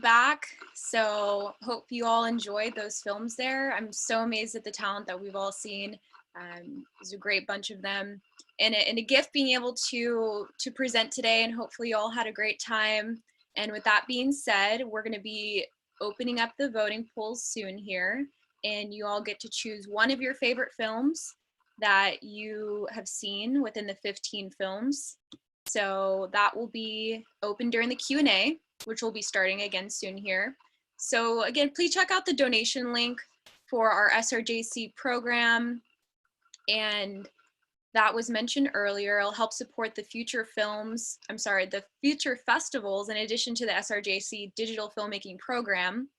back. So hope you all enjoyed those films there. I'm so amazed at the talent that we've all seen. There's a great bunch of them, and a gift being able to present today. And hopefully you all had a great time. And with that being said, we're going to be opening up the voting polls soon here, and you all get to choose one of your favorite films that you have seen within the 15 films. So that will be open during the Q&A, which will be starting again soon here. So again, please check out the donation link for our SRJC program. And that was mentioned earlier. It'll help support the future festivals in addition to the SRJC digital filmmaking program.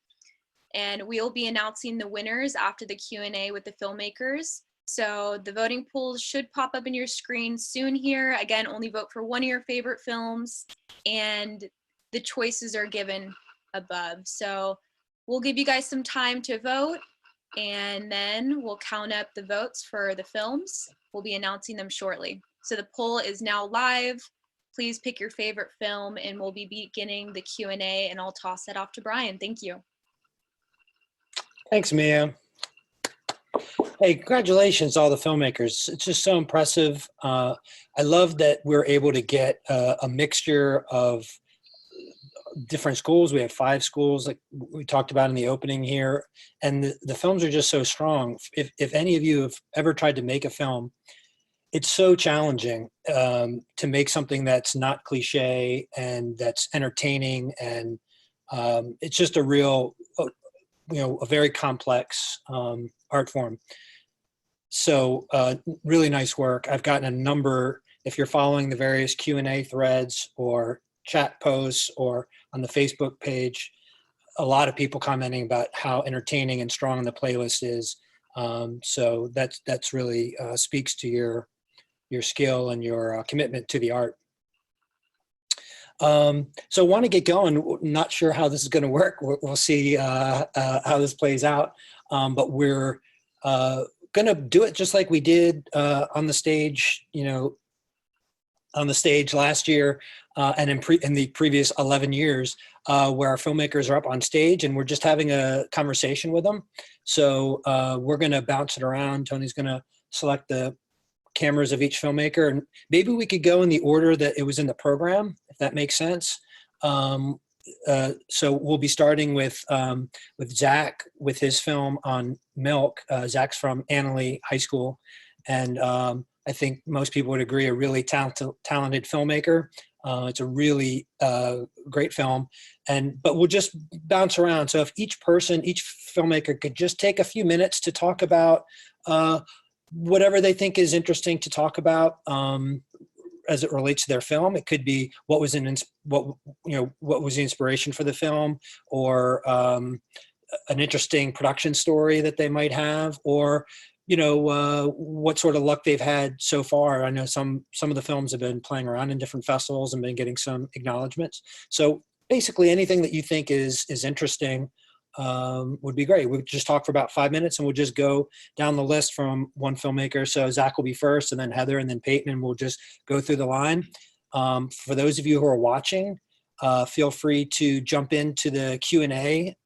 And we'll be announcing the winners after the Q&A with the filmmakers. So the voting polls should pop up in your screen soon here. Again, only vote for one of your favorite films, and the choices are given above. So we'll give you guys some time to vote, and then we'll count up the votes for the films. We'll be announcing them shortly. So the poll is now live. Please pick your favorite film, and we'll be beginning the Q&A, and I'll toss that off to Brian. Thank you. Thanks, Mia. Hey, congratulations to all the filmmakers. It's just so impressive. I love that we're able to get a mixture of different schools. We have 5 schools, like we talked about in the opening here, and the films are just so strong. If any of you have ever tried to make a film, it's so challenging to make something that's not cliche and that's entertaining, and it's just a real, a very complex art form. So really nice work. I've gotten a number, if you're following the various Q&A threads or chat posts or on the Facebook page, a lot of people commenting about how entertaining and strong the playlist is. So that's really speaks to your skill and your commitment to the art. So want to get going. Not sure how this is going to work. We'll see how this plays out. But we're going to do it just like we did on the stage, on the stage last year and in the previous 11 years, where our filmmakers are up on stage and we're just having a conversation with them. So we're going to bounce it around. Tony's going to select the cameras of each filmmaker, and maybe we could go in the order that it was in the program, if that makes sense. So we'll be starting with Zach with his film on milk. Zach's from Annalee High School, and I think most people would agree, a really talented filmmaker. It's a really great film, but we'll just bounce around. So if each filmmaker could just take a few minutes to talk about whatever they think is interesting to talk about as it relates to their film. It could be what was the inspiration for the film, or an interesting production story that they might have, or what sort of luck they've had so far. I know some of the films have been playing around in different festivals and been getting some acknowledgments. So basically anything that you think is interesting would be great. We'll just talk for about 5 minutes and we'll just go down the list from one filmmaker. So Zach will be first, and then Heather, and then Peyton, and we'll just go through the line. For those of you who are watching, feel free to jump into the Q&A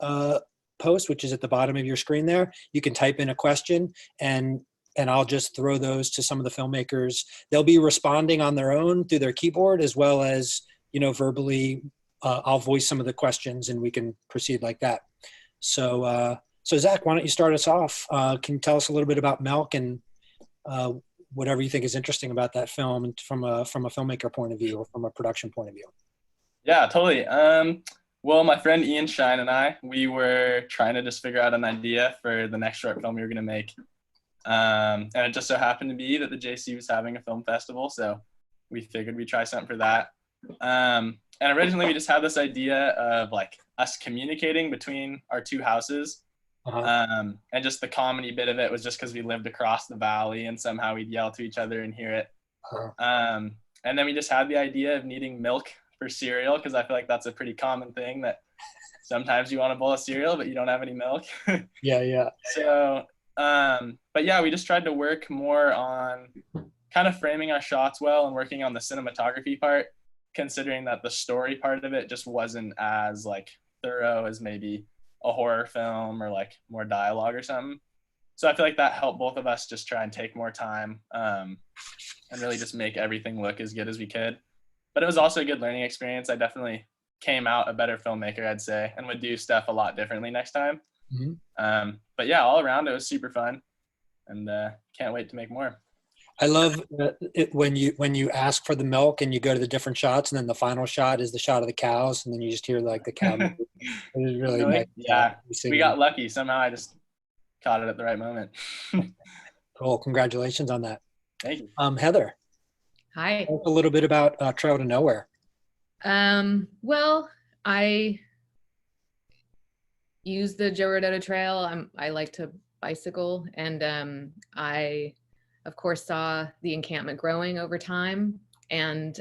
post, which is at the bottom of your screen there. You can type in a question, and I'll just throw those to some of the filmmakers. They'll be responding on their own through their keyboard, as well as verbally. I'll voice some of the questions and we can proceed like that. So Zach, why don't you start us off? Can you tell us a little bit about Milk and whatever you think is interesting about that film from a filmmaker point of view or from a production point of view? Yeah, totally. Well, my friend Ian Shine and I, we were trying to just figure out an idea for the next short film we were going to make. And it just so happened to be that the JC was having a film festival, so we figured we'd try something for that. And originally we just had this idea of like us communicating between our 2 houses. And just the comedy bit of it was just because we lived across the valley and somehow we'd yell to each other and hear it. And then we just had the idea of needing milk for cereal, because I feel like that's a pretty common thing, that sometimes you want a bowl of cereal but you don't have any milk. Yeah. So but yeah, we just tried to work more on kind of framing our shots well and working on the cinematography part, considering that the story part of it just wasn't as like thorough as maybe a horror film or like more dialogue or something. So I feel like that helped both of us just try and take more time and really just make everything look as good as we could. But it was also a good learning experience. I definitely came out a better filmmaker, I'd say, and would do stuff a lot differently next time. But yeah, all around it was super fun, and can't wait to make more. I love it when you ask for the milk and you go to the different shots, and then the final shot is the shot of the cows, and then you just hear like the cow. It was really nice. Yeah, we got lucky. Somehow I just caught it at the right moment. Cool. Congratulations on that. Thank you. Heather. Hi. Talk a little bit about Trail to Nowhere. Well, I use the Joe Rodota Trail. I like to bicycle, and I, of course, saw the encampment growing over time, and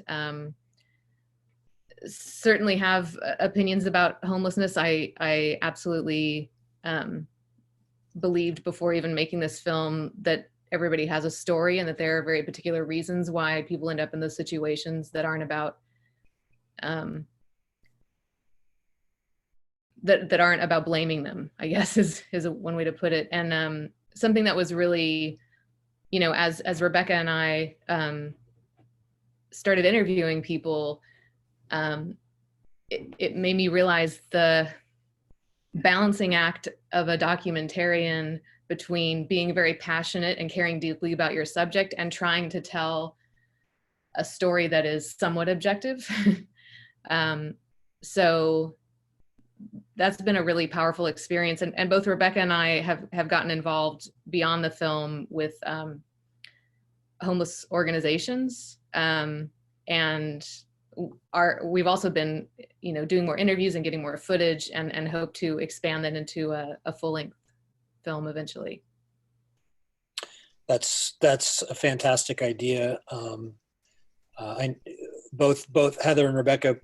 certainly have opinions about homelessness. I absolutely believed before even making this film that everybody has a story, and that there are very particular reasons why people end up in those situations that aren't about that aren't about blaming them, I guess is one way to put it. And something that was really, as Rebecca and I started interviewing people, it made me realize the balancing act of a documentarian between being very passionate and caring deeply about your subject and trying to tell a story that is somewhat objective. So that's been a really powerful experience. And both Rebecca and I have gotten involved beyond the film with homeless organizations. And we've also been, doing more interviews and getting more footage, and hope to expand that into a full-length film eventually. That's a fantastic idea. Both Heather and Rebecca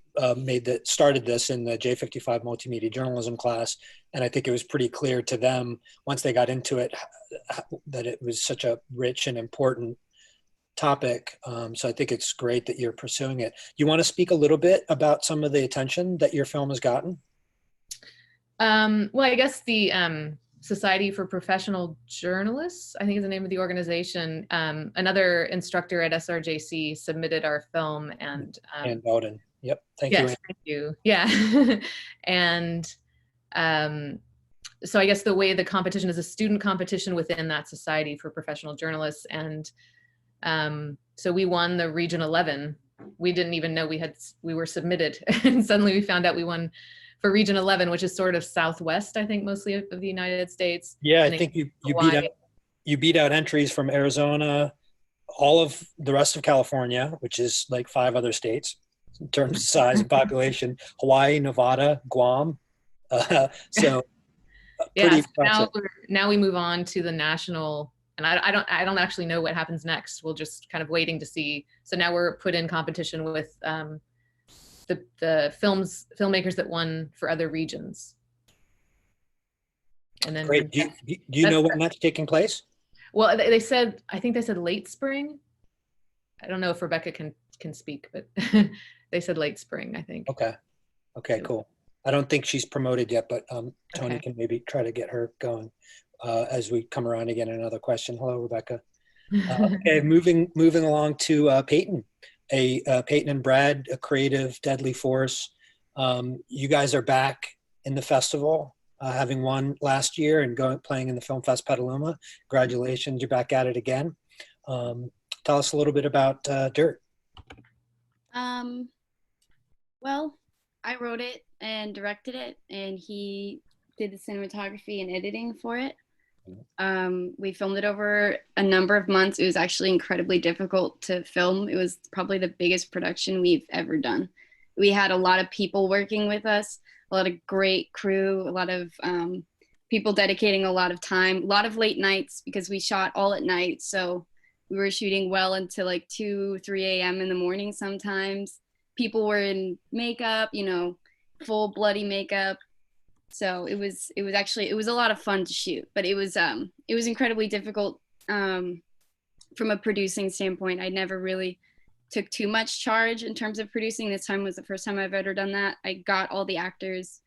started this in the J55 multimedia journalism class, and I think it was pretty clear to them once they got into it that it was such a rich and important topic. So I think it's great that you're pursuing it. You want to speak a little bit about some of the attention that your film has gotten? Well, I guess the Society for Professional Journalists, I think is the name of the organization. Another instructor at SRJC submitted our film, and Ann Belden. Yep. Thank yes, you. thank you. Yeah. And so I guess the way the competition is a student competition within that Society for Professional Journalists. And so we won the Region 11. We didn't even know we were submitted. And suddenly we found out we won for Region 11, which is sort of southwest, I think, mostly of the United States. Yeah, I think you beat out entries from Arizona, all of the rest of California, which is like 5 other states in terms of size and population, Hawaii, Nevada, Guam. So yeah, so now we move on to the national, and I don't actually know what happens next. We'll just kind of waiting to see. So now we're put in competition with the filmmakers that won for other regions. And then great. Do you know when that's taking place? Well, I think they said late spring. I don't know if Rebecca can speak, but they said late spring, I think. Okay, cool. I don't think she's promoted yet, but Tony can maybe try to get her going as we come around again. Another question. Hello, Rebecca. Okay, moving along to Peyton. Peyton and Brad, a creative, deadly force. You guys are back in the festival, having won last year and playing in the Film Fest Petaluma. Congratulations, you're back at it again. Tell us a little bit about Dirt. Well, I wrote it and directed it, and he did the cinematography and editing for it. We filmed it over a number of months. It was actually incredibly difficult to film. It was probably the biggest production we've ever done. We had a lot of people working with us, a lot of great crew, a lot of people dedicating a lot of time, a lot of late nights because we shot all at night. So we were shooting well into like 2, 3 a.m. in the morning sometimes. People were in makeup, full bloody makeup. So it was a lot of fun to shoot, but it was incredibly difficult from a producing standpoint. I never really took too much charge in terms of producing. This time was the first time I've ever done that. I got all the actors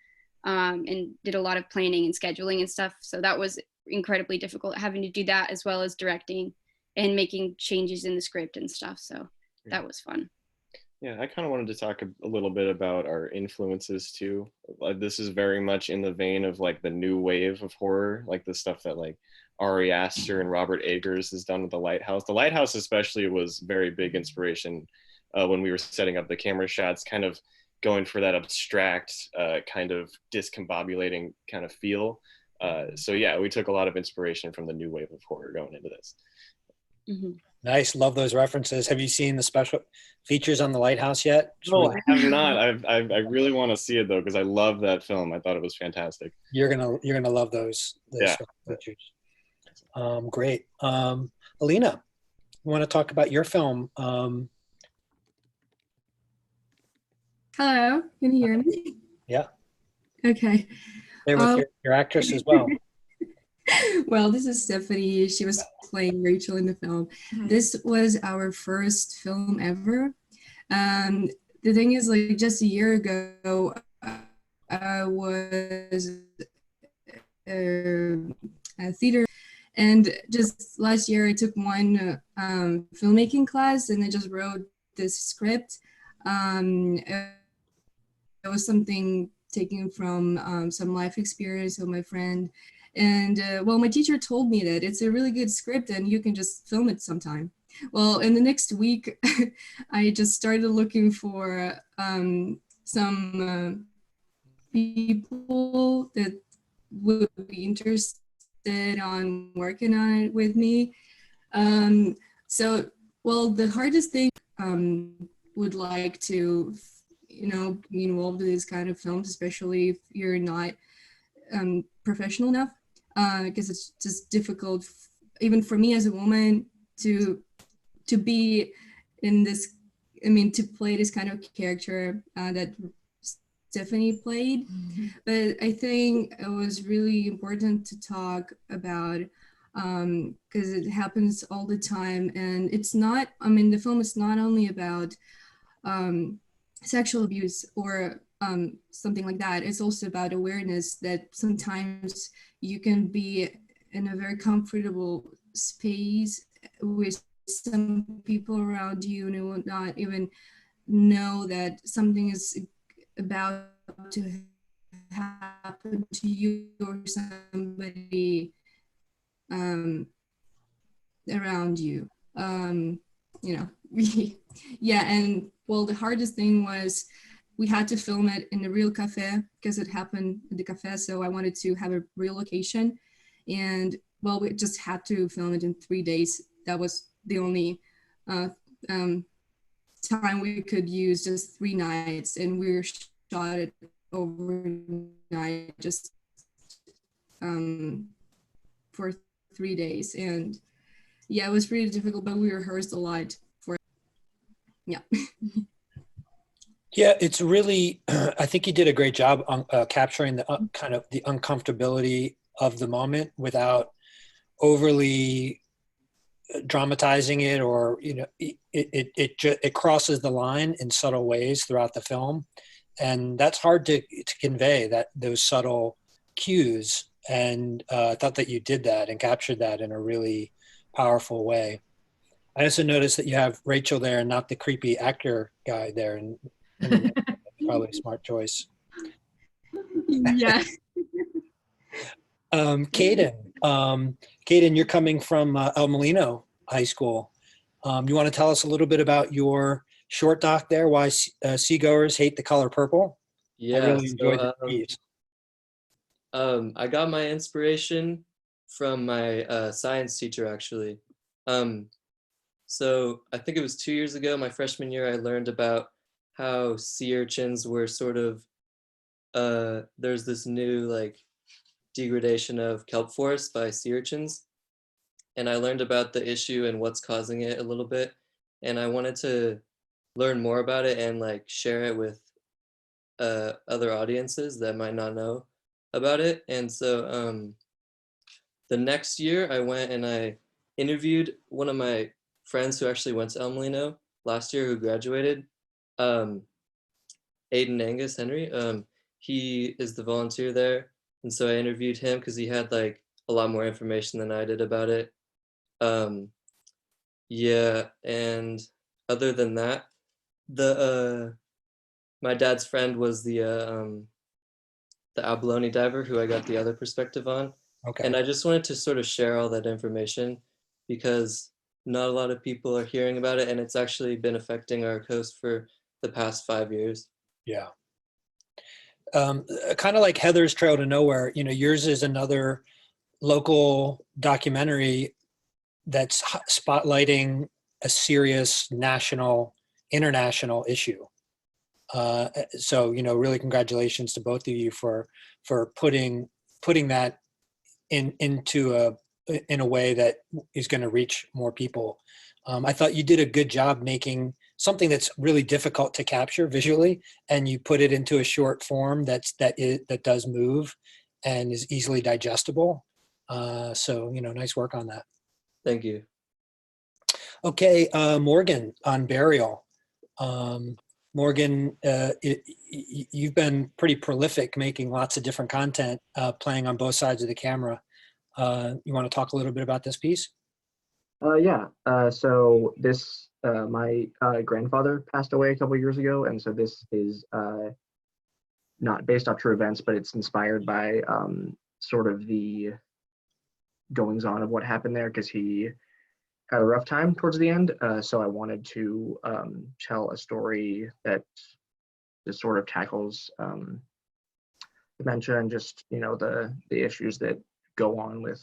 and did a lot of planning and scheduling and stuff. So that was incredibly difficult, having to do that as well as directing and making changes in the script and stuff. So that was fun. Yeah, I kind of wanted to talk a little bit about our influences too. This is very much in the vein of like the new wave of horror, like the stuff that like Ari Aster and Robert Eggers has done with The Lighthouse. The Lighthouse especially was very big inspiration when we were setting up the camera shots, kind of going for that abstract kind of discombobulating kind of feel. So yeah, we took a lot of inspiration from the new wave of horror going into this. Mm-hmm. Nice. Love those references. Have you seen the special features on The Lighthouse yet? No, I have not. I really want to see it though, because I love that film. I thought it was fantastic. You're gonna love those Yeah. features. Great. Alina, you want to talk about your film? Hello, can you hear me? Yeah. Okay. There with your actress as well. Well, this is Stephanie. She was playing Rachel in the film. This was our first film ever. The thing is, like, just a year ago, I was a theater, and just last year I took one filmmaking class, and I just wrote this script. It was something taken from some life experience of my friend. And well, my teacher told me that it's a really good script and you can just film it sometime. Well, in the next week, I just started looking for some people that would be interested on working on it with me. So, well, the hardest thing would like to, be involved in these kind of films, especially if you're not professional enough, because it's just difficult, even for me as a woman, to be in this, to play this kind of character that Stephanie played. Mm-hmm. But I think it was really important to talk about, because it happens all the time, and it's not, the film is not only about sexual abuse or something like that. It's also about awareness that sometimes you can be in a very comfortable space with some people around you and you will not even know that something is about to happen to you or somebody around you. Yeah, and well, the hardest thing was we had to film it in a real cafe because it happened at the cafe. So I wanted to have a real location, and well, we just had to film it in 3 days. That was the only time we could use, just 3 nights, and we shot it overnight just for 3 days. And yeah, it was pretty difficult, but we rehearsed a lot for it. Yeah. Yeah, it's really, I think you did a great job on capturing the kind of the uncomfortability of the moment without overly dramatizing it, or, it crosses the line in subtle ways throughout the film. And that's hard to convey, that those subtle cues. And I thought that you did that and captured that in a really powerful way. I also noticed that you have Rachel there and not the creepy actor guy there. And probably a smart choice. Yeah. Caden, you're coming from El Molino High School. You want to tell us a little bit about your short doc there, why seagoers hate the color purple? Yeah, I really enjoyed the piece. I got my inspiration from my science teacher, actually. So I think it was 2 years ago, my freshman year, I learned about how sea urchins were sort of, there's this new degradation of kelp forests by sea urchins. And I learned about the issue and what's causing it a little bit. And I wanted to learn more about it and share it with other audiences that might not know about it. And so the next year I went and I interviewed one of my friends who actually went to El Molino last year, who graduated, Aiden Angus Henry. he is the volunteer there. And so I interviewed him because he had like a lot more information than I did about it. Yeah, and other than that, the my dad's friend was the abalone diver who I got the other perspective on. Okay. And I just wanted to sort of share all that information because not a lot of people are hearing about it, and it's actually been affecting our coast for the past 5 years. Yeah. Kind of like Heather's Trail to Nowhere, you know, yours is another local documentary that's spotlighting a serious national, international issue. So, you know, really congratulations to both of you for putting that into a way that is going to reach more people. I thought you did a good job making something that's really difficult to capture visually, and you put it into a short form that does move and is easily digestible. So, you know, nice work on that. Thank you. Okay, Morgan on Burial. Morgan, you've been pretty prolific making lots of different content, playing on both sides of the camera. You want to talk a little bit about this piece? Yeah. So this, my grandfather passed away a couple years ago, and so this is not based off true events, but it's inspired by sort of the goings on of what happened there, because he had a rough time towards the end. So I wanted to tell a story that just sort of tackles dementia and just, you know, the issues that go on with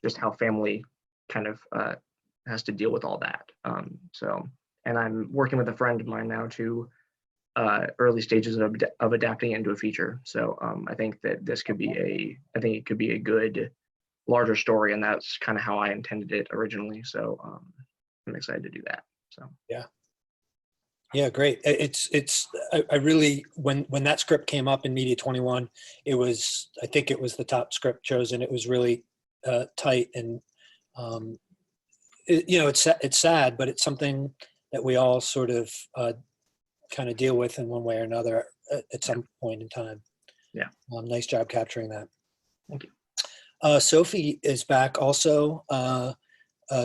just how family kind of has to deal with all that. So, and I'm working with a friend of mine now to early stages of adapting it into a feature. So I think that this could be it could be a good larger story, and that's kind of how I intended it originally. So I'm excited to do that. So yeah, great. I really, when that script came up in Media 21, I think it was the top script chosen. It was really tight, and you know, it's sad, but it's something that we all sort of kind of deal with in one way or another at some point in time. Yeah. Nice job capturing that. Thank you. Sophie is back also.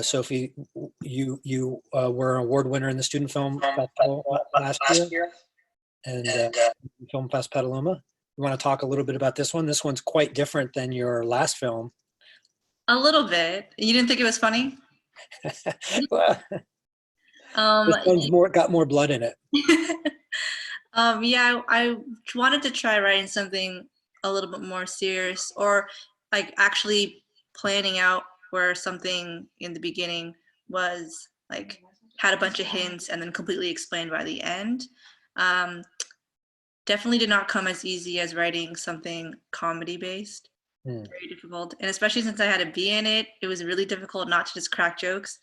Sophie, you were an award winner in the Student Film Festival last year, and Film Fest Petaluma. You want to talk a little bit about this one? This one's quite different than your last film. A little bit. You didn't think it was funny? Well, this one's got more blood in it. Yeah, I wanted to try writing something a little bit more serious, or like actually planning out where something in the beginning was like had a bunch of hints and then completely explained by the end. Definitely did not come as easy as writing something comedy based. Very difficult, and especially since I had a B in it, it was really difficult not to just crack jokes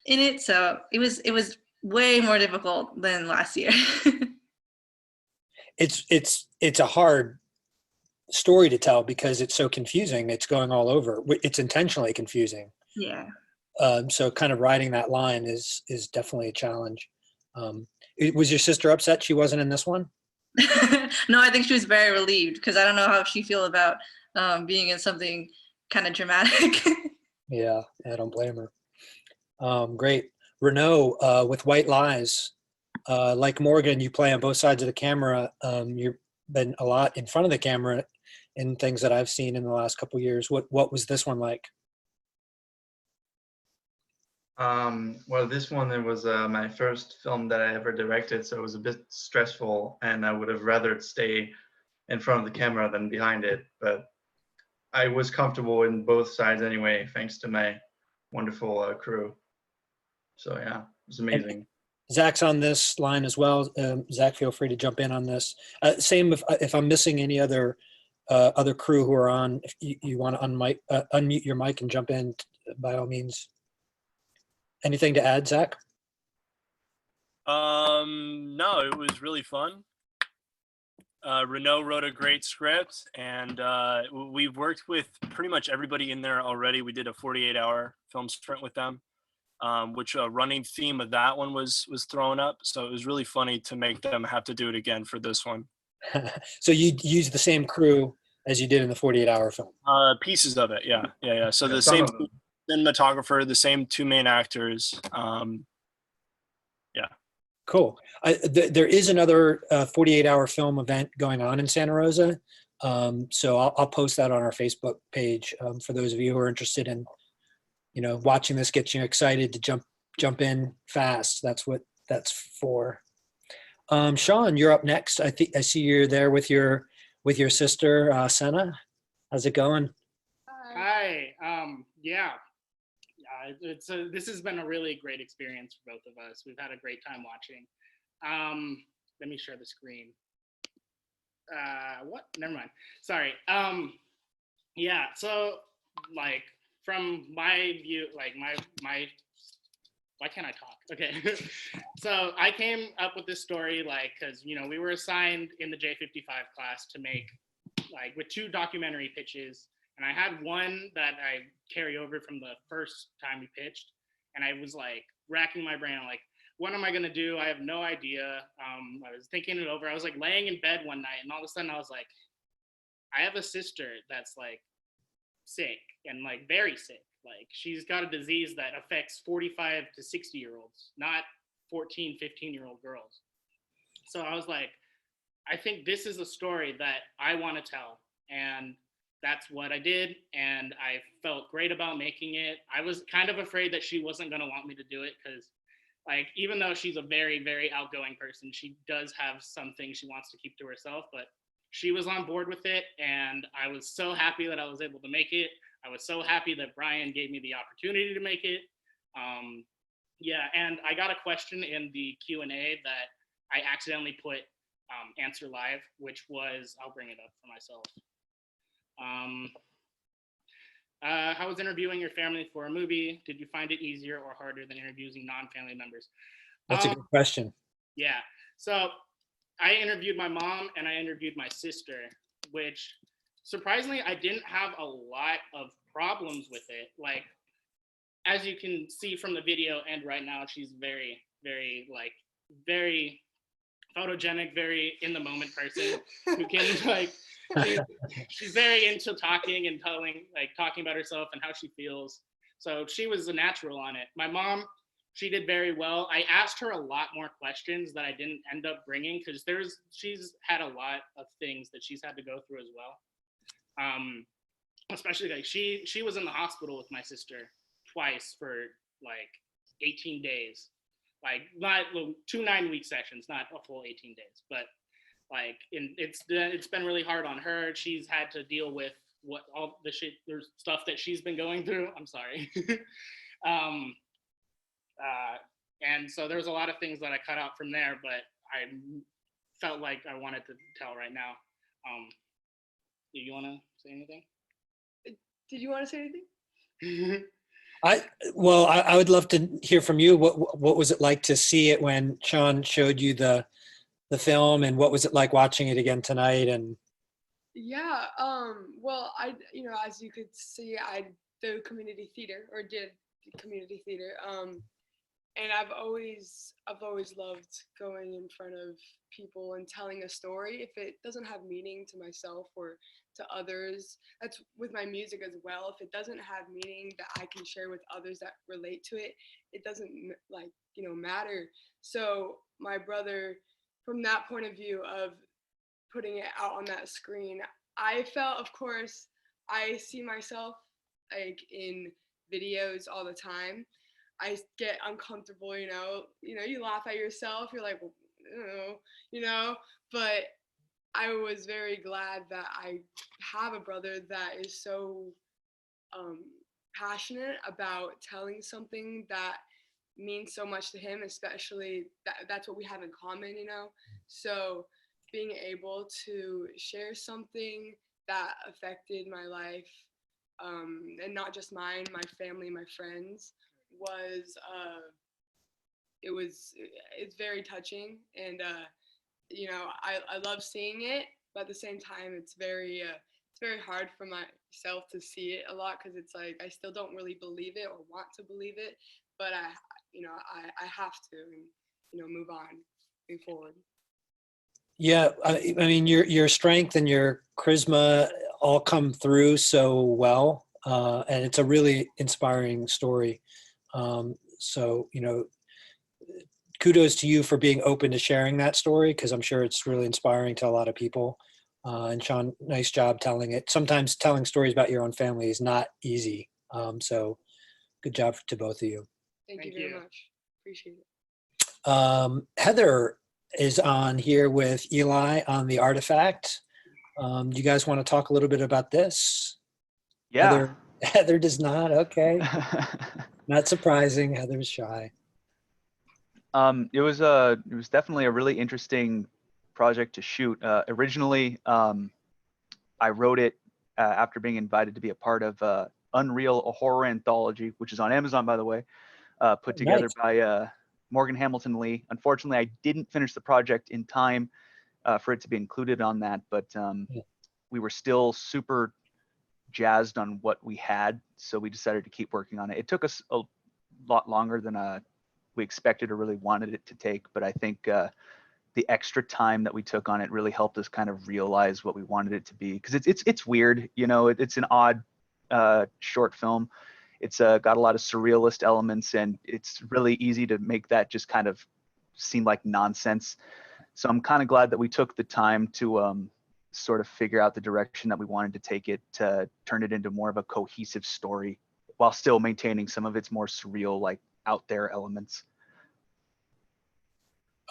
in it. So it was way more difficult than last year. It's a hard story to tell because it's so confusing. It's going all over. It's intentionally confusing. Yeah. So kind of riding that line is definitely a challenge. Was your sister upset she wasn't in this one? No, I think she was very relieved because I don't know how she feel about being in something kind of dramatic. Yeah, I don't blame her. Great. Renaud, with White Lies, like Morgan, you play on both sides of the camera. You've been a lot in front of the camera in things that I've seen in the last couple of years. What was this one like? Well, this one, it was my first film that I ever directed, so it was a bit stressful, and I would have rather stay in front of the camera than behind it, but I was comfortable in both sides anyway, thanks to my wonderful crew. So yeah, it was amazing. Zach's on this line as well. Zach, feel free to jump in on this. Same if I'm missing any other crew who are on, if you want to unmute your mic and jump in, by all means. Anything to add, Zach? No, it was really fun. Renaud wrote a great script, and we've worked with pretty much everybody in there already. We did a 48-hour film sprint with them, which a running theme of that one was thrown up. So it was really funny to make them have to do it again for this one. So you use the same crew as you did in the 48-hour film. Pieces of it, yeah. So Yeah, the some same of them. cinematographer, the same two main actors. Yeah. Cool. There is another 48-hour film event going on in Santa Rosa. So I'll post that on our Facebook page for those of you who are interested in, watching this gets you excited to jump in fast. That's what that's for. Sean, you're up next. I see you're there with your sister, Senna. How's it going? Hi. This has been a really great experience for both of us. We've had a great time watching. Let me share the screen. What? Never mind. Sorry. So like from my view, like my why can't I talk? Okay. So I came up with this story because we were assigned in the J55 class to make with 2 documentary pitches, and I had one that I carry over from the first time we pitched, and I was racking my brain on what am I gonna do? I have no idea. I was thinking it over. I was laying in bed one night, and all of a sudden I was I have a sister that's sick and very sick. She's got a disease that affects 45 to 60-year-olds, not 14, 15-year-old girls. So I was I think this is a story that I want to tell. And that's what I did. And I felt great about making it. I was kind of afraid that she wasn't going to want me to do it because even though she's a very, very outgoing person, she does have some things she wants to keep to herself, but she was on board with it. And I was so happy that I was able to make it. I was so happy that Brian gave me the opportunity to make it. And I got a question in the Q&A that I accidentally put answer live, which was, I'll bring it up for myself. How was interviewing your family for a movie? Did you find it easier or harder than interviewing non-family members? That's a good question. Yeah, so I interviewed my mom and I interviewed my sister, which surprisingly, I didn't have a lot of problems with it. As you can see from the video and right now, she's very, very, very photogenic, very in the moment person who can she's very into talking and talking about herself and how she feels. So she was a natural on it. My mom, she did very well. I asked her a lot more questions that I didn't end up bringing because she's had a lot of things that she's had to go through as well. Especially she was in the hospital with my sister twice for 18 days, not 2 9-week sessions, not a full 18 days, but it's been really hard on her. She's had to deal with all the shit, there's stuff that she's been going through. I'm sorry. And so there's a lot of things that I cut out from there, but I felt like I wanted to tell right now. Do you want to say anything? Did you want to say anything? I would love to hear from you. What was it like to see it when Sean showed you the film, and what was it like watching it again tonight? And yeah, well, as you could see, I did community theater, and I've always loved going in front of people and telling a story. If it doesn't have meaning to myself or to others, that's with my music as well. If it doesn't have meaning that I can share with others that relate to it, it doesn't matter. So my brother, from that point of view of putting it out on that screen, I felt, of course, I see myself in videos all the time. I get uncomfortable, you laugh at yourself, you're like, but I was very glad that I have a brother that is so passionate about telling something that means so much to him, especially that's what we have in common, So being able to share something that affected my life, and not just mine, my family, my friends, it's very touching, and I love seeing it, but at the same time it's very hard for myself to see it a lot, because it's I still don't really believe it or want to believe it, but I have to, and move forward. Yeah, I mean, your strength and your charisma all come through so well, and it's a really inspiring story. So, kudos to you for being open to sharing that story, because I'm sure it's really inspiring to a lot of people. And Sean, nice job telling it. Sometimes telling stories about your own family is not easy. So good job to both of you. Thank you very much. Appreciate it. Heather is on here with Eli on The Artifact. Do you guys want to talk a little bit about this? Yeah. Heather does not. Okay. Not surprising. Heather's shy. It was definitely a really interesting project to shoot. Originally, I wrote it after being invited to be a part of Unreal, a horror anthology, which is on Amazon, by the way, put together by Morgan Hamilton Lee. Unfortunately, I didn't finish the project in time for it to be included on that, but we were still super jazzed on what we had, so we decided to keep working on it. It took us a lot longer than we expected or really wanted it to take, but I think the extra time that we took on it really helped us kind of realize what we wanted it to be, because it's weird, it's an odd short film. It's got a lot of surrealist elements, and it's really easy to make that just kind of seem like nonsense. So I'm kind of glad that we took the time to sort of figure out the direction that we wanted to take it, to turn it into more of a cohesive story while still maintaining some of its more surreal, like out there elements.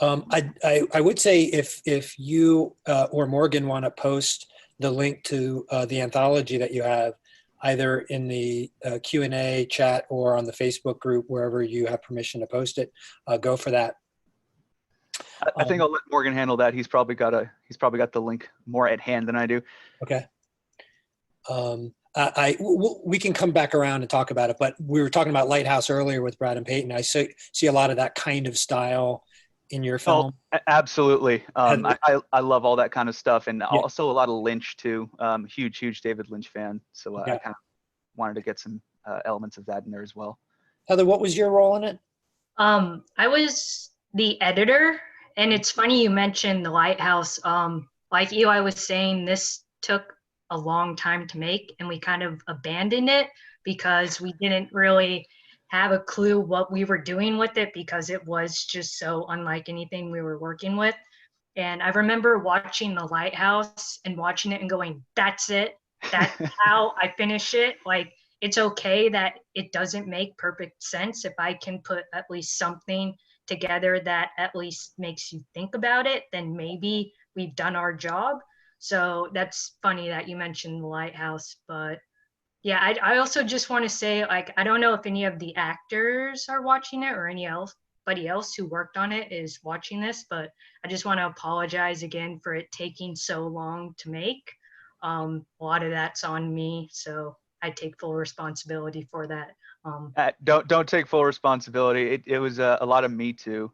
I would say if you or Morgan want to post the link to the anthology that you have, either in the Q&A chat or on the Facebook group, wherever you have permission to post it, go for that. I think I'll let Morgan handle that. He's probably got the link more at hand than I do. Okay. We can come back around and talk about it, but we were talking about Lighthouse earlier with Brad and Peyton. I see a lot of that kind of style in your film. Oh, absolutely. I love all that kind of stuff, and also a lot of Lynch too. Huge David Lynch fan, so I kind of wanted to get some elements of that in there as well. Heather, what was your role in it? I was the editor, and it's funny you mentioned the Lighthouse. Like Eli was saying, this took a long time to make, and we kind of abandoned it because we didn't really have a clue what we were doing with it, because it was just so unlike anything we were working with. And I remember watching The Lighthouse and watching it and going, that's it. That's how I finish it. Like, it's okay that it doesn't make perfect sense. If I can put at least something together that at least makes you think about it, then maybe we've done our job. So that's funny that you mentioned The Lighthouse, but yeah, I also just want to say, like, I don't know if any of the actors are watching it or anybody else who worked on it is watching this, but I just want to apologize again for it taking so long to make. A lot of that's on me, so I take full responsibility for that. Don't take full responsibility. It was a lot of me too,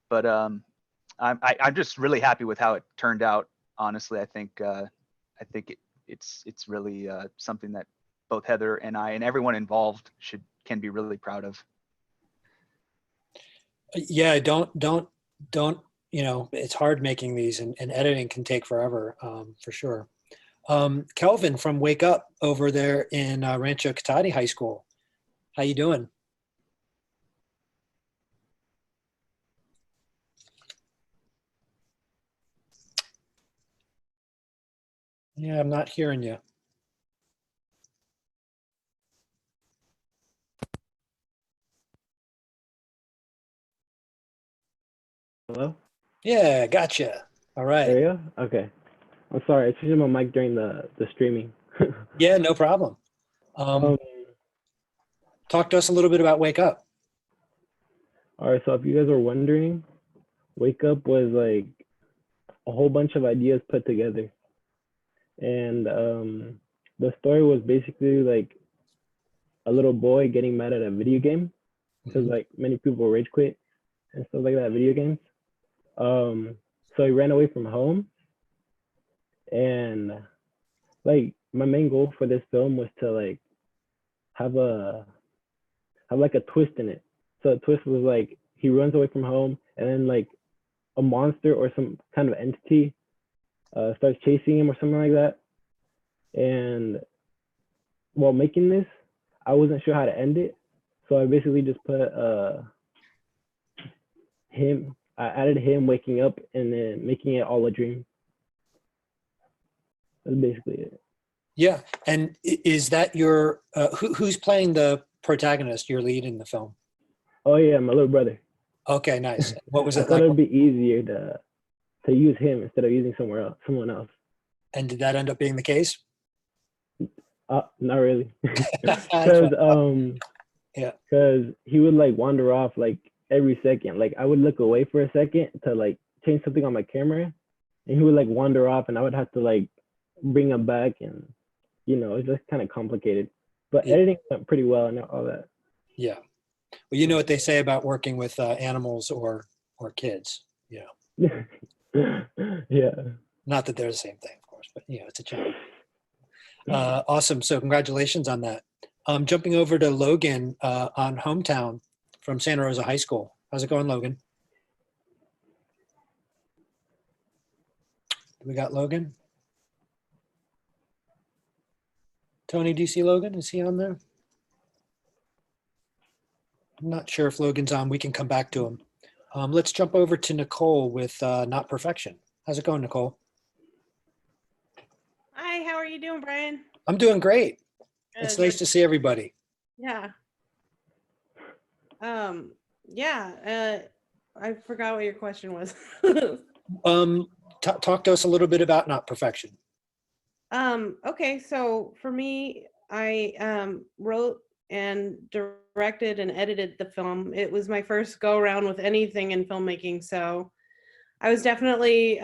but I'm just really happy with how it turned out. Honestly, I think it's really something that both Heather and I and everyone involved can be really proud of. Yeah, don't it's hard making these, and editing can take forever, for sure. Kelvin from Wake Up over there in Rancho Cotati High School. How you doing? Yeah, I'm not hearing you. Hello? Yeah, gotcha. All right. There you go? Okay. I'm sorry, I changed my mic during the streaming. Yeah, no problem. Talk to us a little bit about Wake Up. All right, so if you guys are wondering, Wake Up was like a whole bunch of ideas put together. And the story was basically like a little boy getting mad at a video game, because like many people rage quit and stuff like that, video games. So he ran away from home, and like my main goal for this film was to like have like a twist in it. So the twist was like he runs away from home, and then like a monster or some kind of entity starts chasing him or something like that. And while making this, I wasn't sure how to end it, so I basically just put him. I added him waking up and then making it all a dream. That's basically it. Yeah, and is that your who's playing the protagonist, your lead in the film? Oh yeah, my little brother. Okay, nice. What was I it thought like? it'd be easier to use him instead of using someone else. And did that end up being the case? Not really, because yeah, because he would like wander off like every second. Like I would look away for a second to like change something on my camera, and he would like wander off, and I would have to like bring him back, and it's just kind of complicated. But editing went pretty well and all that. Yeah. Well, you know what they say about working with animals or kids. Yeah. Yeah. Not that they're the same thing, of course, but it's a challenge. Awesome. So congratulations on that. Jumping over to Logan on Hometown from Santa Rosa High School. How's it going, Logan? We got Logan. Tony, do you see Logan? Is he on there? I'm not sure if Logan's on. We can come back to him. Let's jump over to Nicole with Not Perfection. How's it going, Nicole? Hi, how are you doing, Brian? I'm doing great. Good. It's nice to see everybody. Yeah. I forgot what your question was. Talk to us a little bit about Not Perfection. Okay, so for me, I wrote and directed and edited the film. It was my first go around with anything in filmmaking, so I was definitely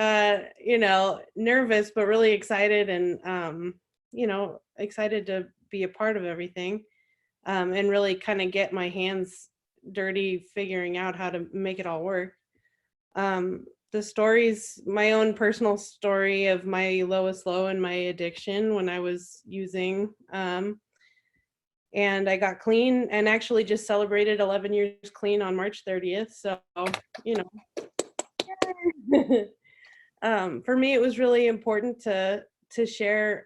nervous but really excited and excited to be a part of everything, and really kind of get my hands dirty figuring out how to make it all work. The story's my own personal story of my lowest low and my addiction when I was using, and I got clean and actually just celebrated 11 years clean on March 30th. So, for me, it was really important to share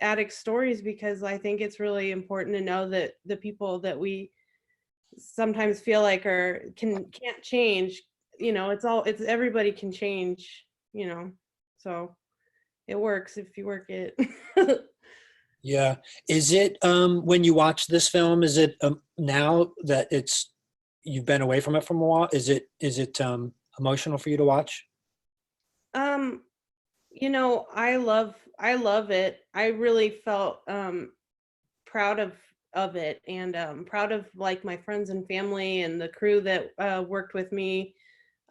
addict stories, because I think it's really important to know that the people that we sometimes feel like can't change, it's everybody can change, so it works if you work it. Yeah. Is it when you watch this film, is it now that you've been away from it for a while, is it emotional for you to watch? I love it. I really felt proud of it, and proud of like my friends and family and the crew that worked with me.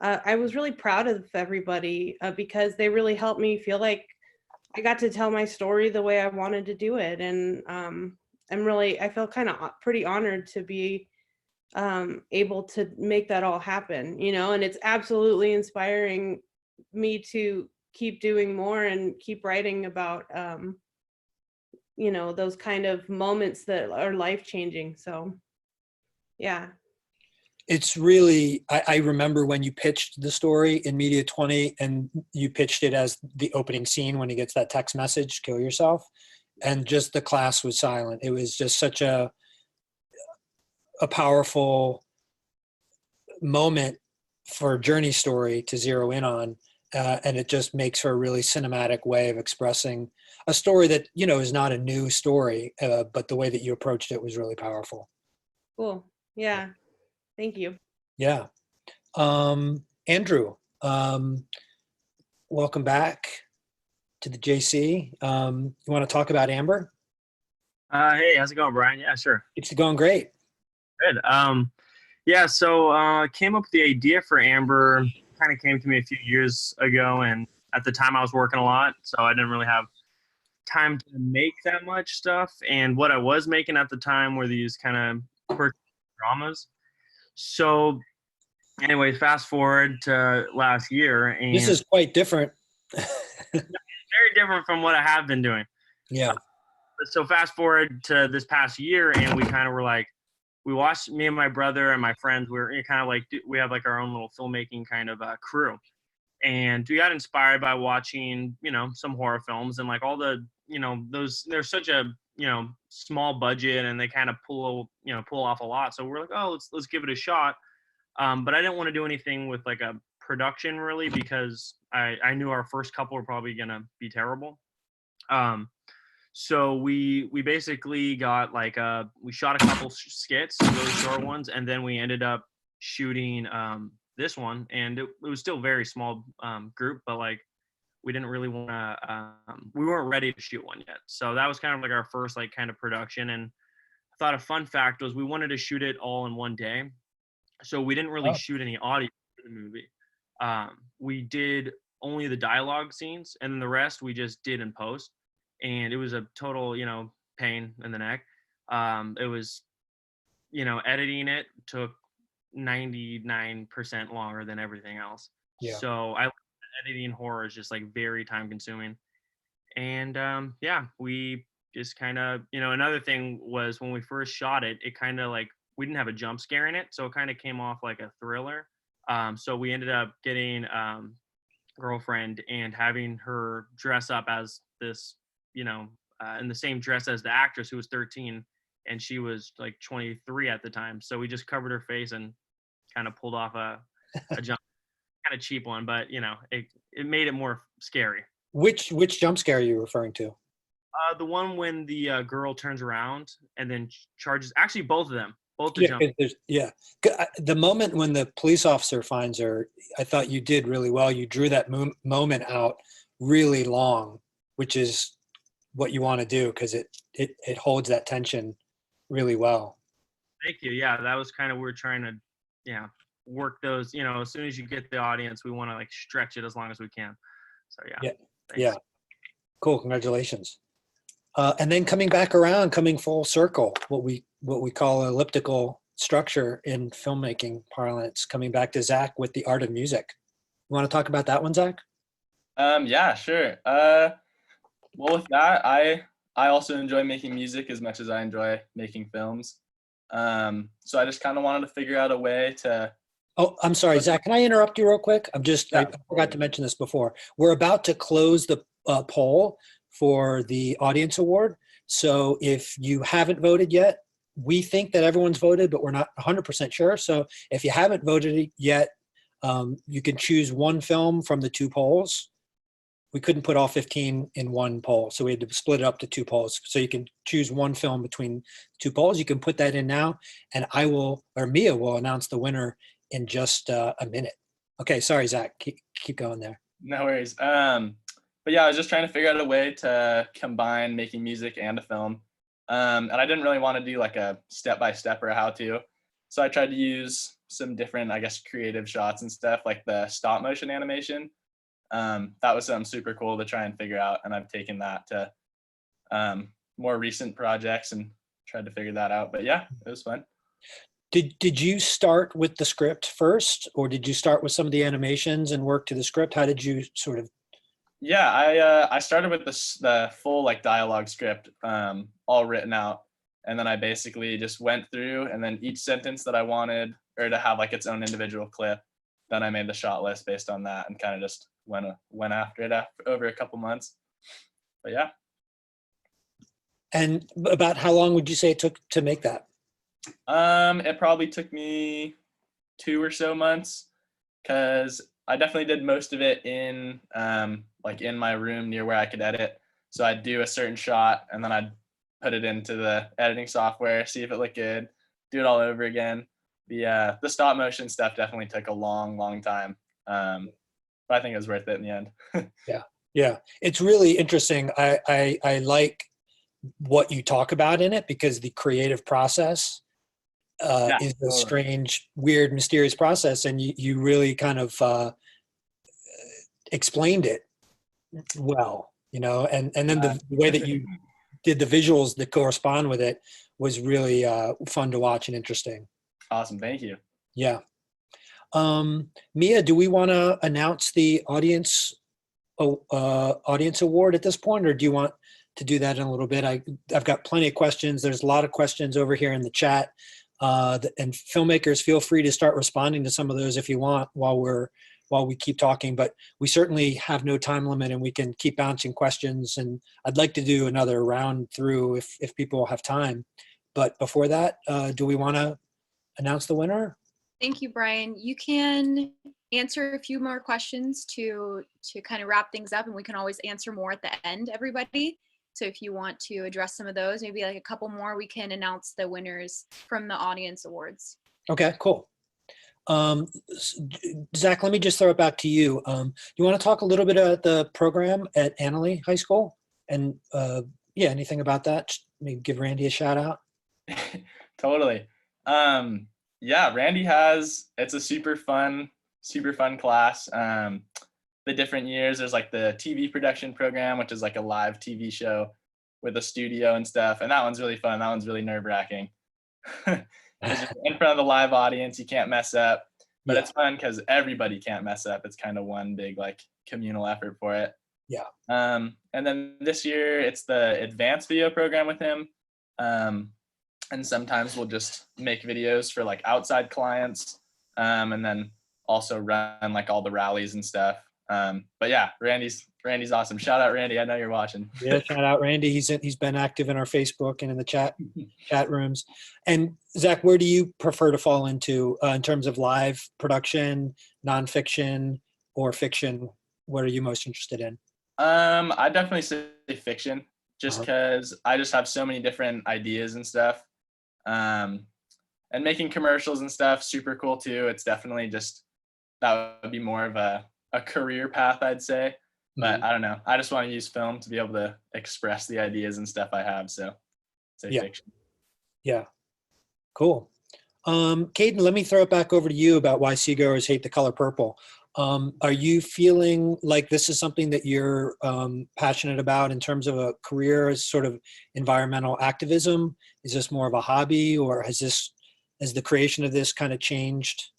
I was really proud of everybody because they really helped me feel like I got to tell my story the way I wanted to do it. And I feel kind of pretty honored to be able to make that all happen, and it's absolutely inspiring me to keep doing more and keep writing about, those kind of moments that are life-changing. So, yeah. It's really, I remember when you pitched the story in Media 20 and you pitched it as the opening scene when he gets that text message, kill yourself, and just the class was silent. It was just such a powerful moment for a journey story to zero in on. And it just makes for a really cinematic way of expressing a story that, is not a new story, but the way that you approached it was really powerful. Cool. Yeah. Thank you. Yeah. Andrew, welcome back to the JC. You want to talk about Amber? Hey, how's it going, Brian? Yeah, sure. It's going great. Good. So came up with the idea for Amber, kind of came to me a few years ago, and at the time I was working a lot, so I didn't really have time to make that much stuff. And what I was making at the time were these kind of quirky dramas. So anyway, fast forward to last year, and this is quite different. Very different from what I have been doing. Yeah. So fast forward to this past year, and we kind of were like, we watched, me and my brother and my friends, we were kind of like, we have like our own little filmmaking kind of crew. And we got inspired by watching, some horror films, and like all the, they're such a, small budget, and they kind of pull off a lot. So we're like, oh, let's give it a shot. But I didn't want to do anything with like a production really, because I knew our first couple were probably going to be terrible. So we basically got like we shot a couple skits, really short ones, and then we ended up shooting this one, and it was still a very small group, but like we didn't really want to we weren't ready to shoot one yet. So that was kind of like our first like kind of production. And I thought a fun fact was we wanted to shoot it all in one day, so we didn't really shoot any audio for the movie. We did only the dialogue scenes, and then the rest we just did in post. And it was a total, pain in the neck. It was, editing it took 99% longer than everything else. Yeah. So editing horror is just like very time consuming. And we just kind of, another thing was when we first shot it, it kind of like, we didn't have a jump scare in it. So it kind of came off like a thriller. So we ended up getting girlfriend and having her dress up as this, in the same dress as the actress, who was 13, and she was like 23 at the time. So we just covered her face and kind of pulled off a jump, kind of cheap one, but it made it more scary. Which jump scare are you referring to? The one when the girl turns around and then charges. Actually, both of them. Both the jump. The moment when the police officer finds her, I thought you did really well. You drew that moment out really long, which is what you want to do, because it holds that tension really well. Thank you. Yeah, that was kind of, we're trying to work those, as soon as you get the audience, we want to like stretch it as long as we can. So yeah. Cool. Congratulations. And then coming back around, coming full circle, what we call an elliptical structure in filmmaking parlance, coming back to Zach with the art of music. You want to talk about that one, Zach? Yeah, sure. Well, with that, I also enjoy making music as much as I enjoy making films. So I just kind of wanted to figure out a way to. Oh, I'm sorry, Zach. Can I interrupt you real quick? I forgot to mention this before. We're about to close the poll for the audience award. So if you haven't voted yet, we think that everyone's voted, but we're not 100% sure. So if you haven't voted yet, you can choose one film from the two polls. We couldn't put all 15 in one poll, so we had to split it up to two polls. So you can choose one film between two polls. You can put that in now, and Mia will announce the winner in just a minute. Okay, sorry, Zach. Keep going there. No worries. But yeah, I was just trying to figure out a way to combine making music and a film. And I didn't really want to do like a step-by-step or a how-to. So I tried to use some different, I guess, creative shots and stuff, like the stop motion animation. That was something super cool to try and figure out. And I've taken that to more recent projects and tried to figure that out. But yeah, it was fun. Did you start with the script first, or did you start with some of the animations and work to the script? How did you sort of? Yeah, I started with the full like dialogue script all written out, and then I basically just went through, and then each sentence that I wanted or to have like its own individual clip, then I made the shot list based on that and kind of just went after it over a couple months. But yeah. And about how long would you say it took to make that? It probably took me 2 or so months, because I definitely did most of it in like in my room near where I could edit. So I'd do a certain shot and then I'd put it into the editing software, see if it looked good, do it all over again. The stop motion stuff definitely took a long time. But I think it was worth it in the end. Yeah. It's really interesting. I like what you talk about in it, because the creative process is a strange, weird, mysterious process, and you really kind of explained it well, and then the way that you did the visuals that correspond with it was really fun to watch and interesting. Awesome, thank you. Yeah. Mia, do we want to announce the audience award at this point, or do you want to do that in a little bit? I've got plenty of questions. There's a lot of questions over here in the chat. And filmmakers, feel free to start responding to some of those if you want while we're while we keep talking, but we certainly have no time limit and we can keep bouncing questions. And I'd like to do another round through if people have time. But before that, do we want to announce the winner? Thank you, Brian. You can answer a few more questions to kind of wrap things up, and we can always answer more at the end, everybody. So if you want to address some of those, maybe like a couple more, we can announce the winners from the audience awards. Okay, cool. Zach, let me just throw it back to you. You want to talk a little bit about the program at Annalee High School? And yeah, anything about that? Just maybe give Randy a shout out. Totally. Yeah, Randy it's a super fun class. The different years, there's like the TV production program, which is like a live TV show with a studio and stuff. And that one's really fun. That one's really nerve-wracking. It's just in front of the live audience, you can't mess up, but it's fun because everybody can't mess up. It's kind of one big like communal effort for it. Yeah. And then this year it's the advanced video program with him. And sometimes we'll just make videos for like outside clients, and then also run like all the rallies and stuff. But yeah, Randy's awesome. Shout out Randy. I know you're watching. Yeah, shout out Randy. He's been active in our Facebook and in the chat rooms. And Zach, where do you prefer to fall into in terms of live production, nonfiction, or fiction? What are you most interested in? I definitely say fiction, just because I just have so many different ideas and stuff. And making commercials and stuff, super cool too. It's definitely just, that would be more of a career path, I'd say. But I don't know. I just want to use film to be able to express the ideas and stuff I have. So say fiction. Yeah. Cool. Caden, let me throw it back over to you about why seagoers hate the color purple. Are you feeling like this is something that you're passionate about in terms of a career as sort of environmental activism? Is this more of a hobby, or has the creation of this kind of changed?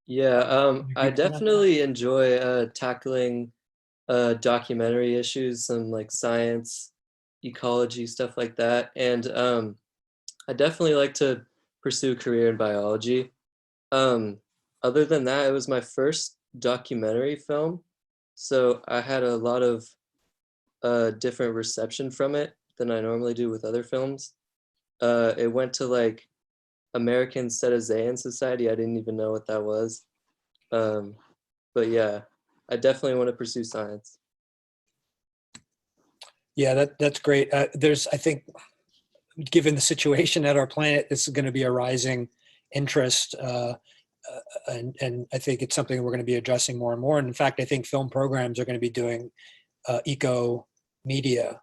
Yeah, I definitely enjoy tackling documentary issues, some like science, ecology, stuff like that. And I definitely like to pursue a career in biology. Other than that, it was my first documentary film, so I had a lot of different reception from it than I normally do with other films. It went to like American Cetacean Society. I didn't even know what that was. But yeah, I definitely want to pursue science. Yeah, that's great. I think, given the situation at our planet, this is going to be a rising interest. And I think it's something we're going to be addressing more and more. And in fact, I think film programs are going to be doing eco media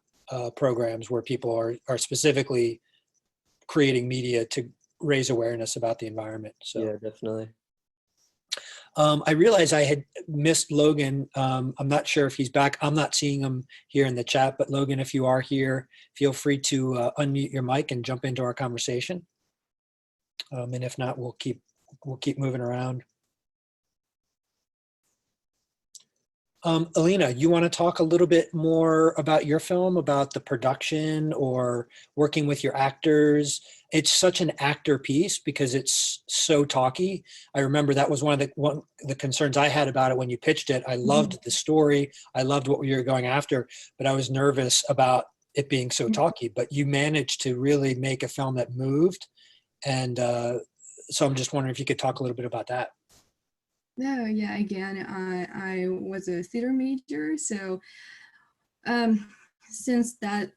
programs where people are specifically creating media to raise awareness about the environment. So yeah, definitely. I realized I had missed Logan. I'm not sure if he's back. I'm not seeing him here in the chat, but Logan, if you are here, feel free to unmute your mic and jump into our conversation. And if not, we'll keep moving around. Alina, you want to talk a little bit more about your film, about the production or working with your actors? It's such an actor piece because it's so talky. I remember that was one of the concerns I had about it when you pitched it. I loved the story. I loved what you were going after, but I was nervous about it being so talky. But you managed to really make a film that moved. And so I'm just wondering if you could talk a little bit about that. No, yeah, again, I was a theater major, so since that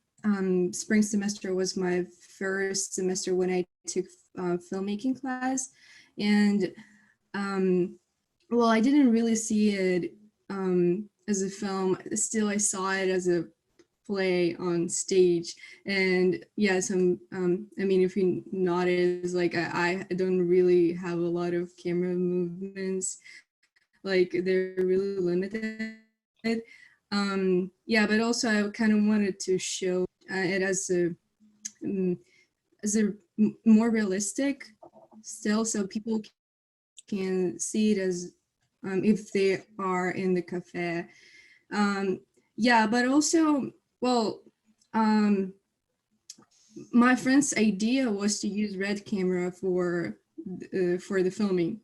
spring semester was my first semester when I took filmmaking class, and well, I didn't really see it as a film. Still, I saw it as a play on stage, and yes, I mean, if you notice, like I don't really have a lot of camera movements, like they're really limited. Yeah, but also I kind of wanted to show it as a more realistic still, so people can see it as if they are in the cafe. Yeah, but also, well, my friend's idea was to use red camera for the filming,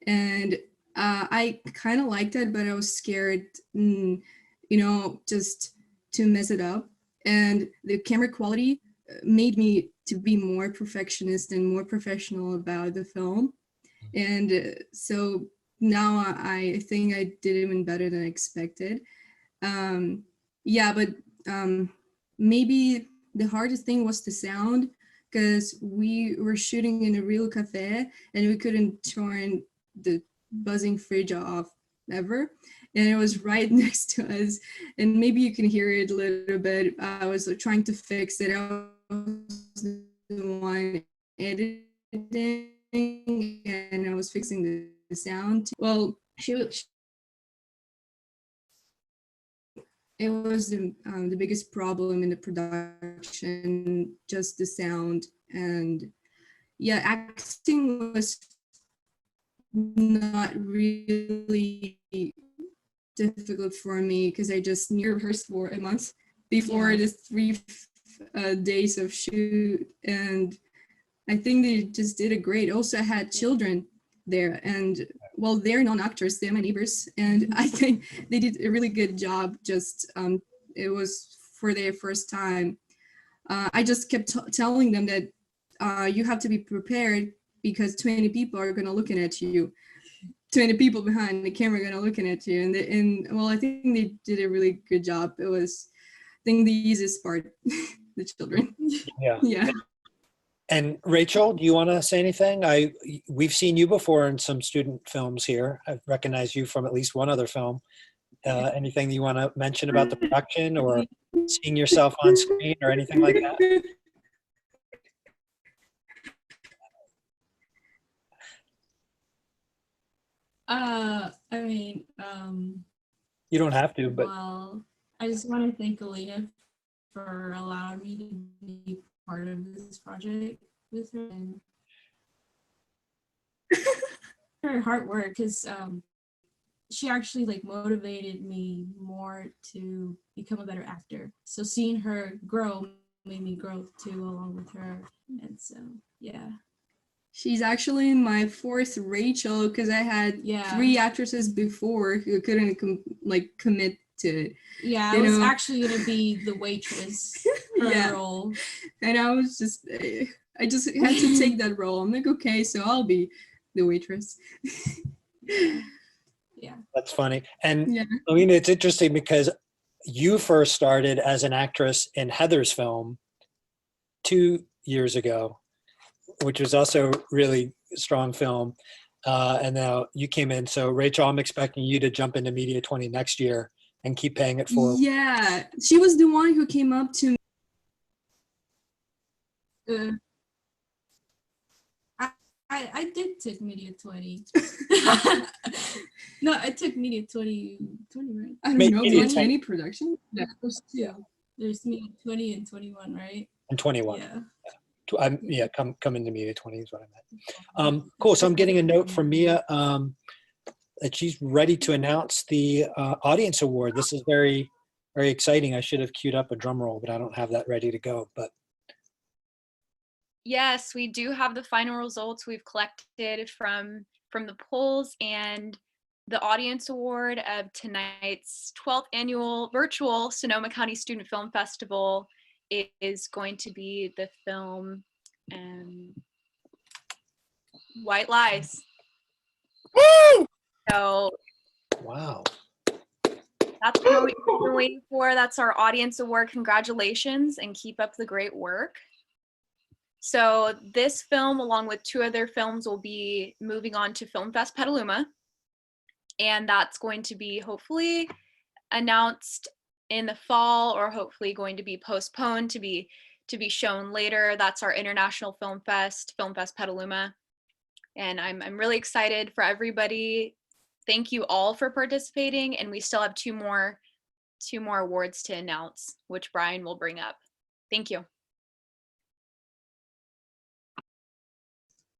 and I kind of liked it, but I was scared, you know, just to mess it up. And the camera quality made me to be more perfectionist and more professional about the film. And so now I think I did even better than I expected. Yeah, but maybe the hardest thing was the sound, because we were shooting in a real cafe and we couldn't turn the buzzing fridge off ever, and it was right next to us, and maybe you can hear it a little bit. I was trying to fix it. I was the one editing and I was fixing the sound. Well, it was the biggest problem in the production, just the sound. And yeah, acting was not really difficult for me because I just rehearsed for a month before the 3 days of shoot, and I think they just did a great. Also, I had children there, and well, they're non-actors, they're my neighbors, and I think they did a really good job. Just it was for their first time. I just kept telling them that you have to be prepared because 20 people are gonna looking at you. 20 people behind the camera gonna looking at you, and well, I think they did a really good job. It was, I think, the easiest part, the children. Yeah. Yeah. And Rachel, do you want to say anything? We've seen you before in some student films here. I've recognized you from at least one other film. Anything you want to mention about the production or seeing yourself on screen or anything like that? I mean, You don't have to, but well, I just want to thank Alina for allowing me to be part of this project with her, and her hard work, because she actually like motivated me more to become a better actor. So seeing her grow made me grow too along with her, and so yeah. She's actually my fourth Rachel, because I had 3 actresses before who couldn't commit to it. Yeah, I was actually gonna be the waitress for the role. And I was just, I just had to take that role. I'm like, okay, so I'll be the waitress. Yeah. That's funny. And Alina, it's interesting because you first started as an actress in Heather's film 2 years ago, which was also really strong film. And now you came in. So Rachel, I'm expecting you to jump into Media 20 next year and keep paying it forward. Yeah, she was the one who came up to me. I did take Media 20. No, I took Media 20, right? I don't know, Media 20 production? Yeah, there's 2. There's Media 20 and 21, right? And 21. Yeah. Come into Media 20 is what I meant. Cool. So I'm getting a note from Mia that she's ready to announce the audience award. This is very, very exciting. I should have queued up a drum roll, but I don't have that ready to go. But yes, we do have the final results we've collected from the polls, and the audience award of tonight's 12th annual virtual Sonoma County Student Film Festival is going to be the film White Lies. Woo! So wow. That's what we've been waiting for. That's our audience award. Congratulations and keep up the great work. So this film, along with 2 other films, will be moving on to Film Fest Petaluma. And that's going to be hopefully announced in the fall, or hopefully going to be postponed to be shown later. That's our International Film Fest Petaluma. And I'm really excited for everybody. Thank you all for participating. And we still have 2 more awards to announce, which Brian will bring up. Thank you.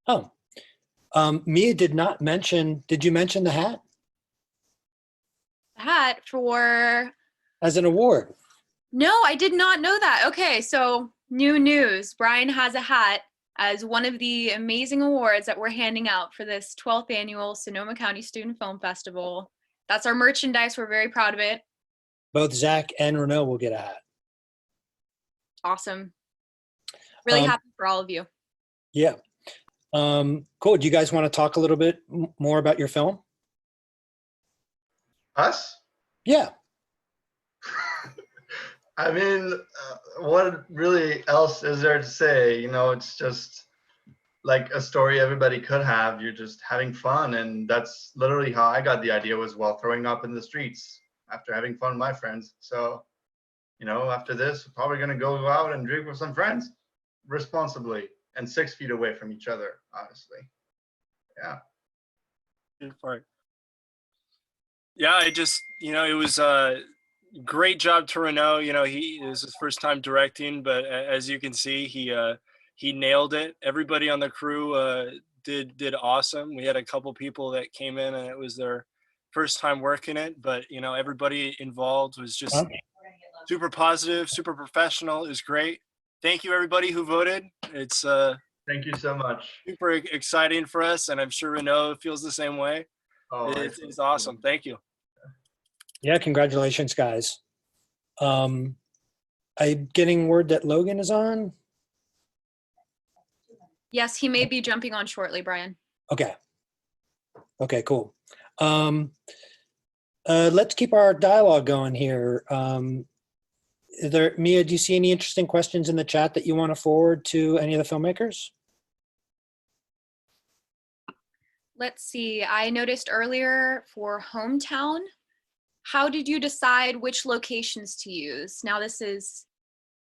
Oh, Mia did not mention, did you mention the hat? The hat for? As an award. No, I did not know that. Okay, so new news. Brian has a hat as one of the amazing awards that we're handing out for this 12th annual Sonoma County Student Film Festival. That's our merchandise. We're very proud of it. Both Zach and Renaud will get a hat. Awesome. Really happy for all of you. Yeah. Cool. Do you guys want to talk a little bit more about your film? Us? Yeah. I mean, what really else is there to say? You know, it's just like a story everybody could have. You're just having fun, and that's literally how I got the idea, was while throwing up in the streets after having fun with my friends. So, you know, after this, we're probably gonna go out and drink with some friends responsibly and 6 feet away from each other, honestly. Yeah. Good part. Yeah, I just, you know, it was great job to Renaud. You know, it was his first time directing, but as you can see, he nailed it. Everybody on the crew did awesome. We had a couple people that came in and it was their first time working it, but you know, everybody involved was just super positive, super professional. It was great. Thank you everybody who voted. It's thank you so much. Super exciting for us, and I'm sure Renaud feels the same way. Oh, it's awesome. Thank you. Yeah, congratulations, guys. I'm getting word that Logan is on. Yes, he may be jumping on shortly, Brian. Okay. Okay, cool. Let's keep our dialogue going here. Mia, do you see any interesting questions in the chat that you want to forward to any of the filmmakers? Let's see. I noticed earlier for hometown, how did you decide which locations to use? Now this is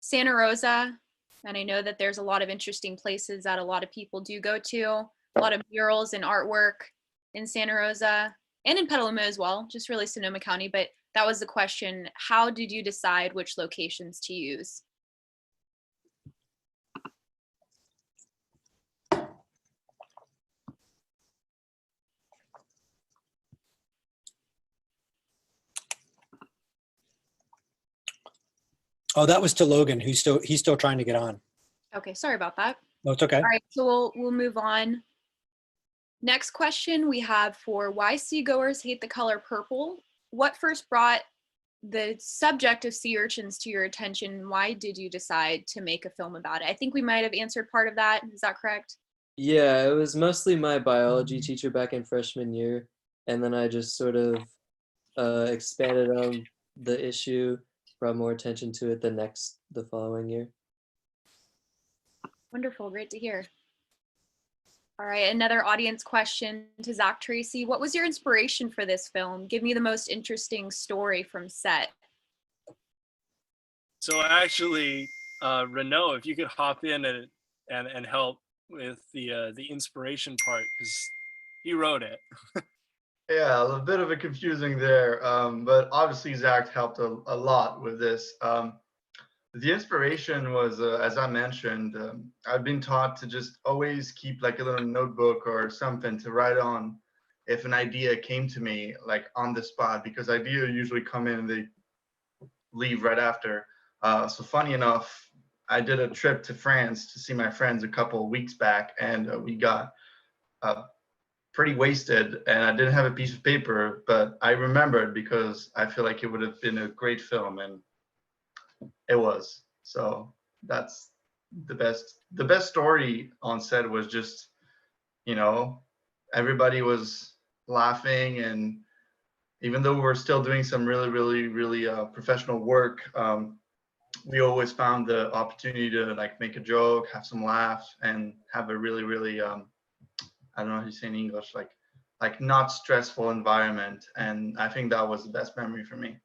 Santa Rosa, and I know that there's a lot of interesting places that a lot of people do go to, a lot of murals and artwork in Santa Rosa and in Petaluma as well, just really Sonoma County. But that was the question. How did you decide which locations to use? Oh, that was to Logan, he's still trying to get on. Okay, sorry about that. No, it's okay. All right, so we'll move on. Next question we have for why seagoers hate the color purple. What first brought the subject of sea urchins to your attention? Why did you decide to make a film about it? I think we might have answered part of that. Is that correct? Yeah, it was mostly my biology teacher back in freshman year, and then I just sort of expanded on the issue, brought more attention to it the following year. Wonderful, great to hear. All right, another audience question to Zach Tracy. What was your inspiration for this film? Give me the most interesting story from set. So actually, Renaud, if you could hop in and help with the inspiration part, because he wrote it. Yeah, a bit of a confusing there, but obviously Zach helped a lot with this. The inspiration was, as I mentioned, I've been taught to just always keep like a little notebook or something to write on if an idea came to me like on the spot, because ideas usually come in and they leave right after. So funny enough, I did a trip to France to see my friends a couple of weeks back, and we got pretty wasted, and I didn't have a piece of paper, but I remembered because I feel like it would have been a great film, and it was. So that's the best story on set. Was just, you know, everybody was laughing, and even though we're still doing some really professional work, we always found the opportunity to like make a joke, have some laughs, and have a really I don't know how you say in English, like not stressful environment. And I think that was the best memory for me.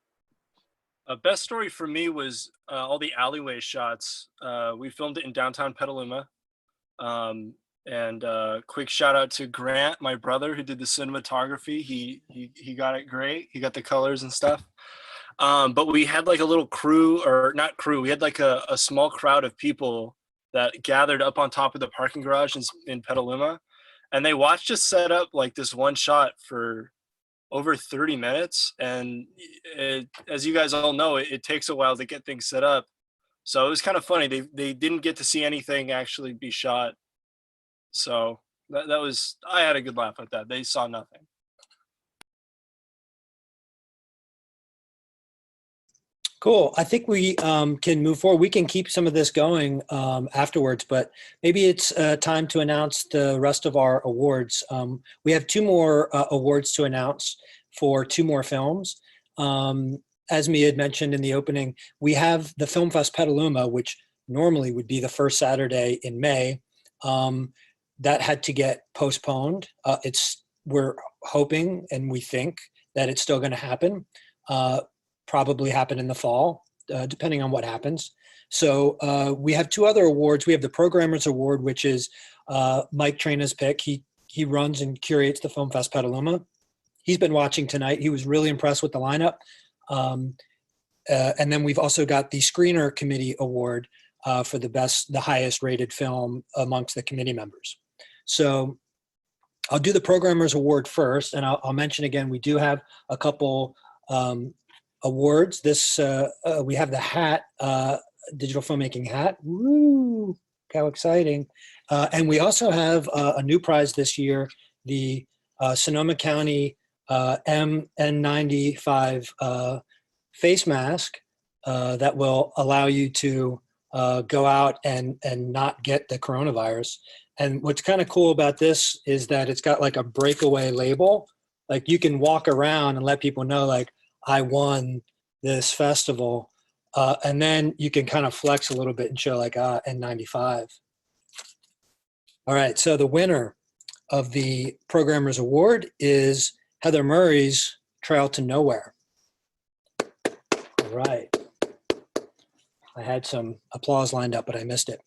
Best story for me was all the alleyway shots. We filmed it in downtown Petaluma. And quick shout out to Grant, my brother, who did the cinematography. He got it great. He got the colors and stuff. But we had like a little crew, or not crew, we had like a small crowd of people that gathered up on top of the parking garage in Petaluma. And they watched us set up like this one shot for over 30 minutes. And as you guys all know, it takes a while to get things set up. So it was kind of funny. They didn't get to see anything actually be shot So that was, I had a good laugh at that. They saw nothing. Cool. I think we can move forward. We can keep some of this going afterwards, but maybe it's time to announce the rest of our awards. We have 2 more awards to announce for 2 more films. As Mia had mentioned in the opening, we have the Film Fest Petaluma, which normally would be the first Saturday in May. That had to get postponed. We're hoping and we think that it's still going to happen. Probably happen in the fall, depending on what happens. So we have 2 other awards. We have the Programmers Award, which is Mike Trina's pick. He runs and curates the Film Fest Petaluma. He's been watching tonight. He was really impressed with the lineup. And then we've also got the Screener Committee Award for the highest rated film amongst the committee members. So I'll do the Programmers Award first, and I'll mention again, we do have a couple awards. We have the hat, digital filmmaking hat. Woo! How exciting! And we also have a new prize this year, the Sonoma County MN95 face mask that will allow you to go out and not get the coronavirus. And what's kind of cool about this is that it's got like a breakaway label. Like you can walk around and let people know, like, I won this festival, and then you can kind of flex a little bit and show like N95. All right, so the winner of the Programmers Award is Heather Murray's Trail to Nowhere. All right, I had some applause lined up, but I missed it.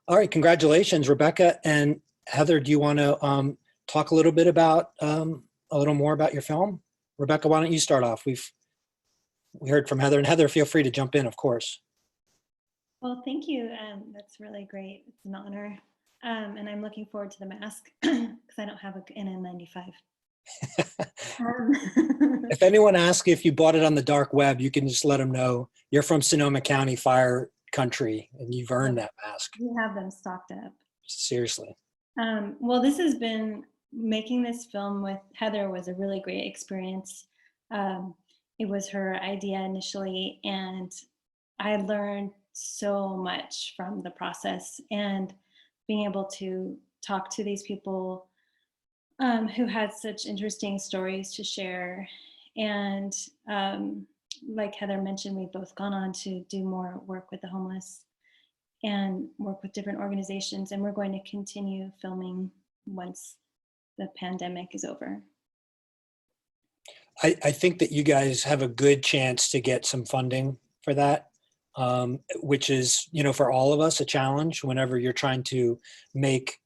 All right, congratulations, Rebecca and Heather. Do you want to talk a little bit about a little more about your film? Rebecca, why don't you start off? We heard from Heather, and Heather, feel free to jump in, of course. Well, thank you. That's really great. It's an honor. And I'm looking forward to the mask because I don't have an N95. If anyone asks if you bought it on the dark web, you can just let them know you're from Sonoma County Fire Country and you've earned that mask. We have them stocked up. Seriously. Well, this has been, making this film with Heather was a really great experience. It was her idea initially, and I learned so much from the process, and being able to talk to these people who had such interesting stories to share. And like Heather mentioned, we've both gone on to do more work with the homeless and work with different organizations, and we're going to continue filming once the pandemic is over. I think that you guys have a good chance to get some funding for that, which is, for all of us, a challenge whenever you're trying to make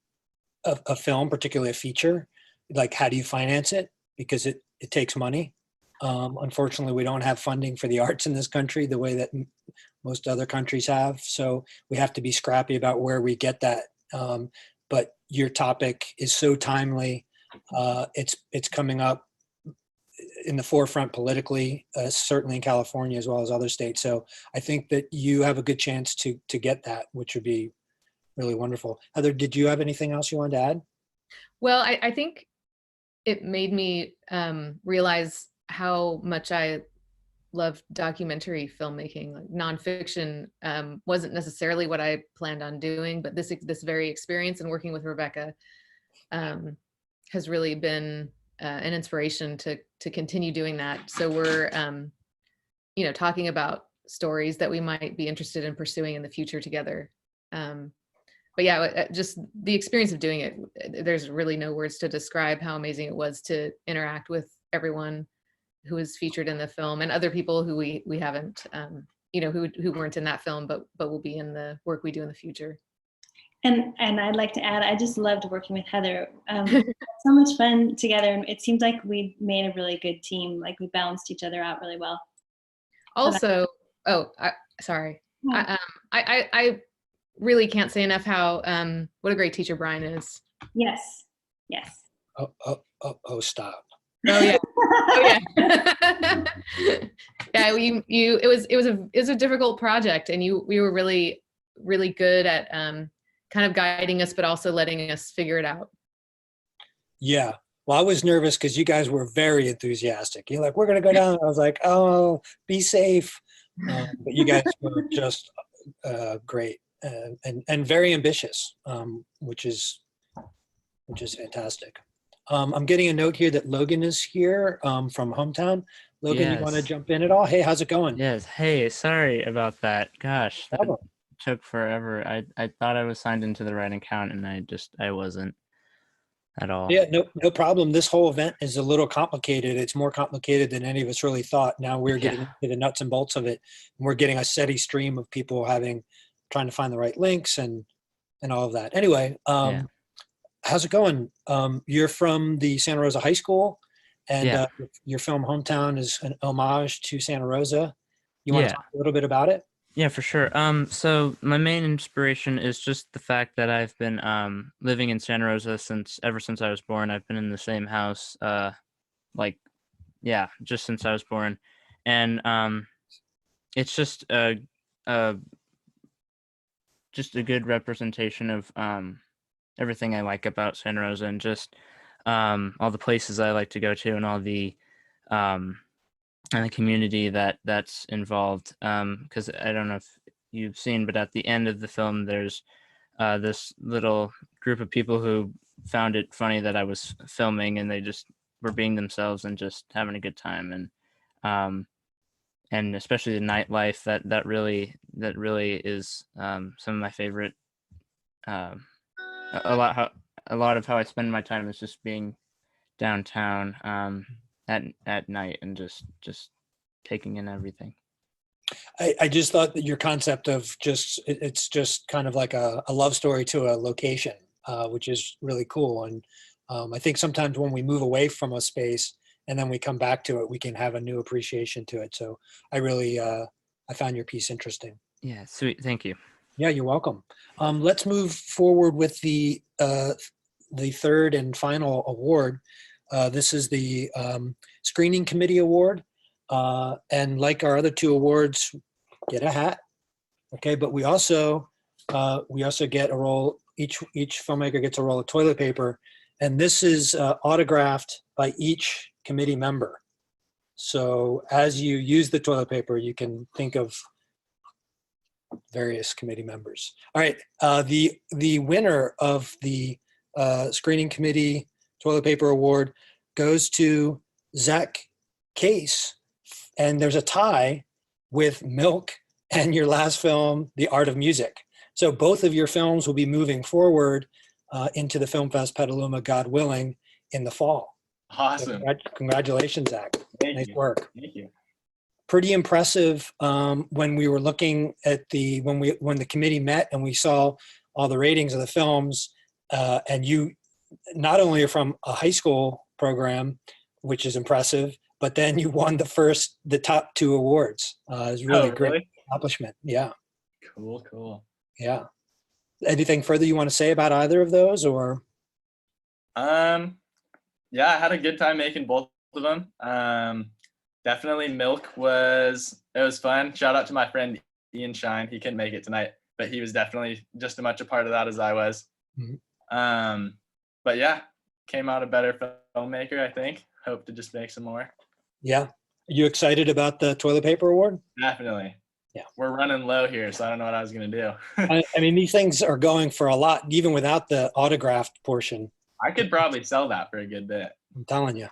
a film, particularly a feature. Like, how do you finance it? Because it takes money. Unfortunately, we don't have funding for the arts in this country the way that most other countries have. So we have to be scrappy about where we get that. But your topic is so timely. It's coming up in the forefront politically, certainly in California as well as other states. So I think that you have a good chance to get that, which would be really wonderful. Heather, did you have anything else you wanted to add? Well, I think it made me realize how much I love documentary filmmaking. Like, nonfiction wasn't necessarily what I planned on doing, but this very experience and working with Rebecca has really been an inspiration to continue doing that. So we're talking about stories that we might be interested in pursuing in the future together. But yeah, just the experience of doing it, there's really no words to describe how amazing it was to interact with everyone who was featured in the film and other people who we haven't, who weren't in that film, but will be in the work we do in the future. And I'd like to add, I just loved working with Heather. So much fun together. And it seemed like we made a really good team. Like, we balanced each other out really well. Also, sorry. Yeah. I really can't say enough how, what a great teacher Brian is. Yes. Yes. Oh, stop. Oh yeah. Oh yeah. Yeah. It was a difficult project, and we were really, really good at kind of guiding us, but also letting us figure it out. Yeah. Well, I was nervous because you guys were very enthusiastic. You're like, we're going to go down. I was like, oh, be safe. But you guys were just great and very ambitious, which is fantastic. I'm getting a note here that Logan is here from Hometown. Logan, you want to Yes. jump in at all? Hey, how's it going? Yes. Hey, sorry about that. Gosh, that took forever. I thought I was signed into the right account, and I wasn't at all. Yeah, no problem. This whole event is a little complicated. It's more complicated than any of us really thought. Now we're getting into the nuts and bolts of it. And we're getting a steady stream of people trying to find the right links and all of that. Anyway, how's it going? You're from the Santa Rosa High School, and your film Hometown is an homage to Santa Rosa. You want to talk a little bit about it? Yeah, for sure. So my main inspiration is just the fact that I've been living in Santa Rosa ever since I was born. I've been in the same house, just since I was born, and it's just a good representation of everything I like about Santa Rosa, and just all the places I like to go to, and all the and the community that's involved. Because I don't know if you've seen, but at the end of the film, there's this little group of people who found it funny that I was filming, and they just were being themselves and just having a good time, and especially the nightlife that really is some of my favorite. A lot of how I spend my time is just being downtown at night and just taking in everything. I just thought that your concept of it's just kind of like a love story to a location, which is really cool. And I think sometimes when we move away from a space and then we come back to it, we can have a new appreciation to it. So I really, I found your piece interesting. Yeah, sweet. Thank you. Yeah, you're welcome. Let's move forward with the third and final award. This is the Screening Committee Award. And like our other two awards, get a hat. Okay, but we also get a roll, each filmmaker gets a roll of toilet paper. And this is autographed by each committee member. So as you use the toilet paper, you can think of various committee members. All right, the winner of the Screening Committee Toilet Paper Award goes to Zach Case, and there's a tie with Milk and your last film, The Art of Music. So both of your films will be moving forward into the Film Fest Petaluma, God willing, in the fall. Awesome. So congratulations, Zach. Nice work. Thank you. Pretty impressive when we were looking at when the committee met and we saw all the ratings of the films, and you not only are from a high school program, which is impressive, but then you won the top two awards. It's really great accomplishment. Yeah. Cool. Yeah. Anything further you want to say about either of those, or? Yeah, I had a good time making both of them. Definitely Milk was fun. Shout out to my friend Ian Shine. He couldn't make it tonight, but he was definitely just as much a part of that as I was. Mm-hmm. But yeah, came out a better filmmaker, I think. Hope to just make some more. Yeah. Are you excited about the toilet paper award? Definitely. Yeah. We're running low here, so I don't know what I was going to do. I mean, these things are going for a lot, even without the autographed portion. I could probably sell that for a good bit. I'm telling you.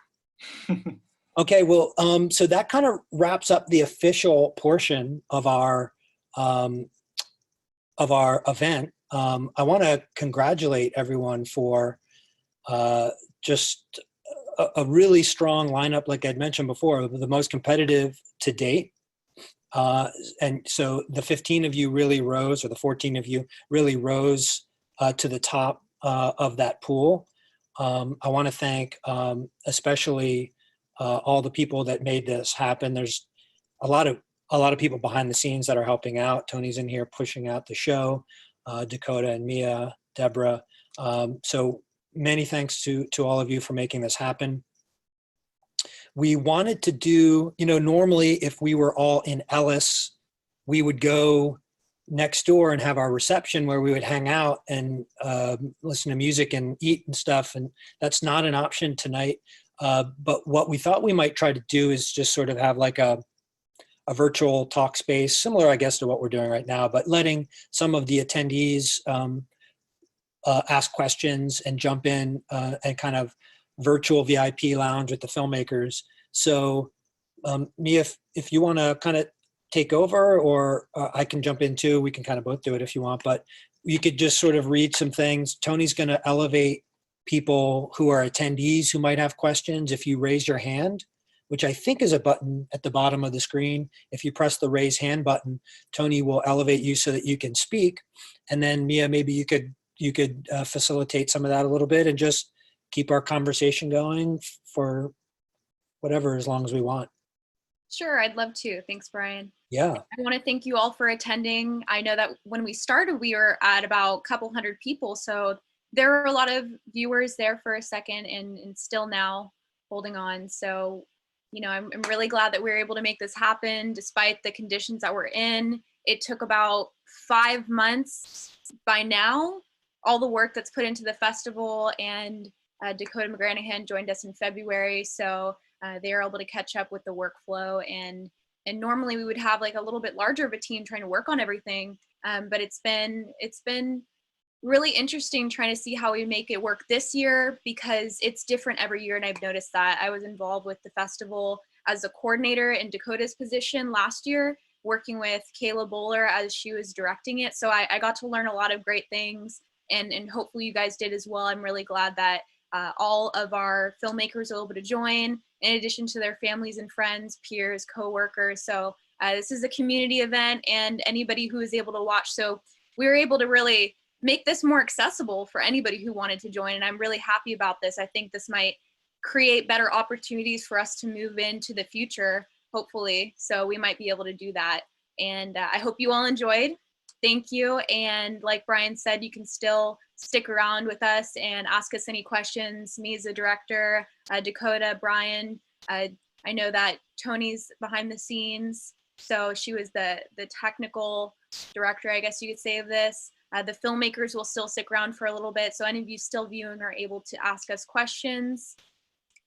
Okay, well, so that kind of wraps up the official portion of our event. I want to congratulate everyone for just a really strong lineup, like I'd mentioned before, the most competitive to date. And so the 15 of you really rose, or the 14 of you really rose to the top of that pool. I want to thank especially all the people that made this happen. There's a lot of people behind the scenes that are helping out. Tony's in here pushing out the show, Dakota and Mia, Deborah. So many thanks to all of you for making this happen. We wanted to do, normally if we were all in Ellis, we would go next door and have our reception where we would hang out and listen to music and eat and stuff. And that's not an option tonight. But what we thought we might try to do is just sort of have like a virtual talk space, similar, I guess, to what we're doing right now, but letting some of the attendees ask questions and jump in and kind of virtual VIP lounge with the filmmakers. So Mia, if you want to kind of take over, or I can jump in too, we can kind of both do it if you want, but you could just sort of read some things. Tony's going to elevate people who are attendees who might have questions. If you raise your hand, which I think is a button at the bottom of the screen, if you press the raise hand button, Tony will elevate you so that you can speak. And then Mia, maybe you could facilitate some of that a little bit and just keep our conversation going for whatever, as long as we want. Sure, I'd love to. Thanks, Brian. Yeah. I want to thank you all for attending. I know that when we started, we were at about a couple hundred people. So there were a lot of viewers there for a second and still now holding on. So, you know, I'm really glad that we were able to make this happen despite the conditions that we're in. It took about 5 months by now, all the work that's put into the festival, and Dakota McGranahan joined us in February. So they were able to catch up with the workflow, and normally we would have like a little bit larger of a team trying to work on everything. But it's been really interesting trying to see how we make it work this year, because it's different every year. And I've noticed that. I was involved with the festival as a coordinator in Dakota's position last year, working with Kayla Bowler as she was directing it. So I got to learn a lot of great things, and hopefully you guys did as well. I'm really glad that all of our filmmakers are able to join, in addition to their families and friends, peers, co-workers. So this is a community event, and anybody who is able to watch. So we were able to really make this more accessible for anybody who wanted to join. And I'm really happy about this. I think this might create better opportunities for us to move into the future, hopefully. So we might be able to do that. And I hope you all enjoyed. Thank you. And like Brian said, you can still stick around with us and ask us any questions. Me as the director, Dakota, Brian. I know that Tony's behind the scenes. So she was the technical director, I guess you could say, of this. The filmmakers will still stick around for a little bit. So any of you still viewing are able to ask us questions.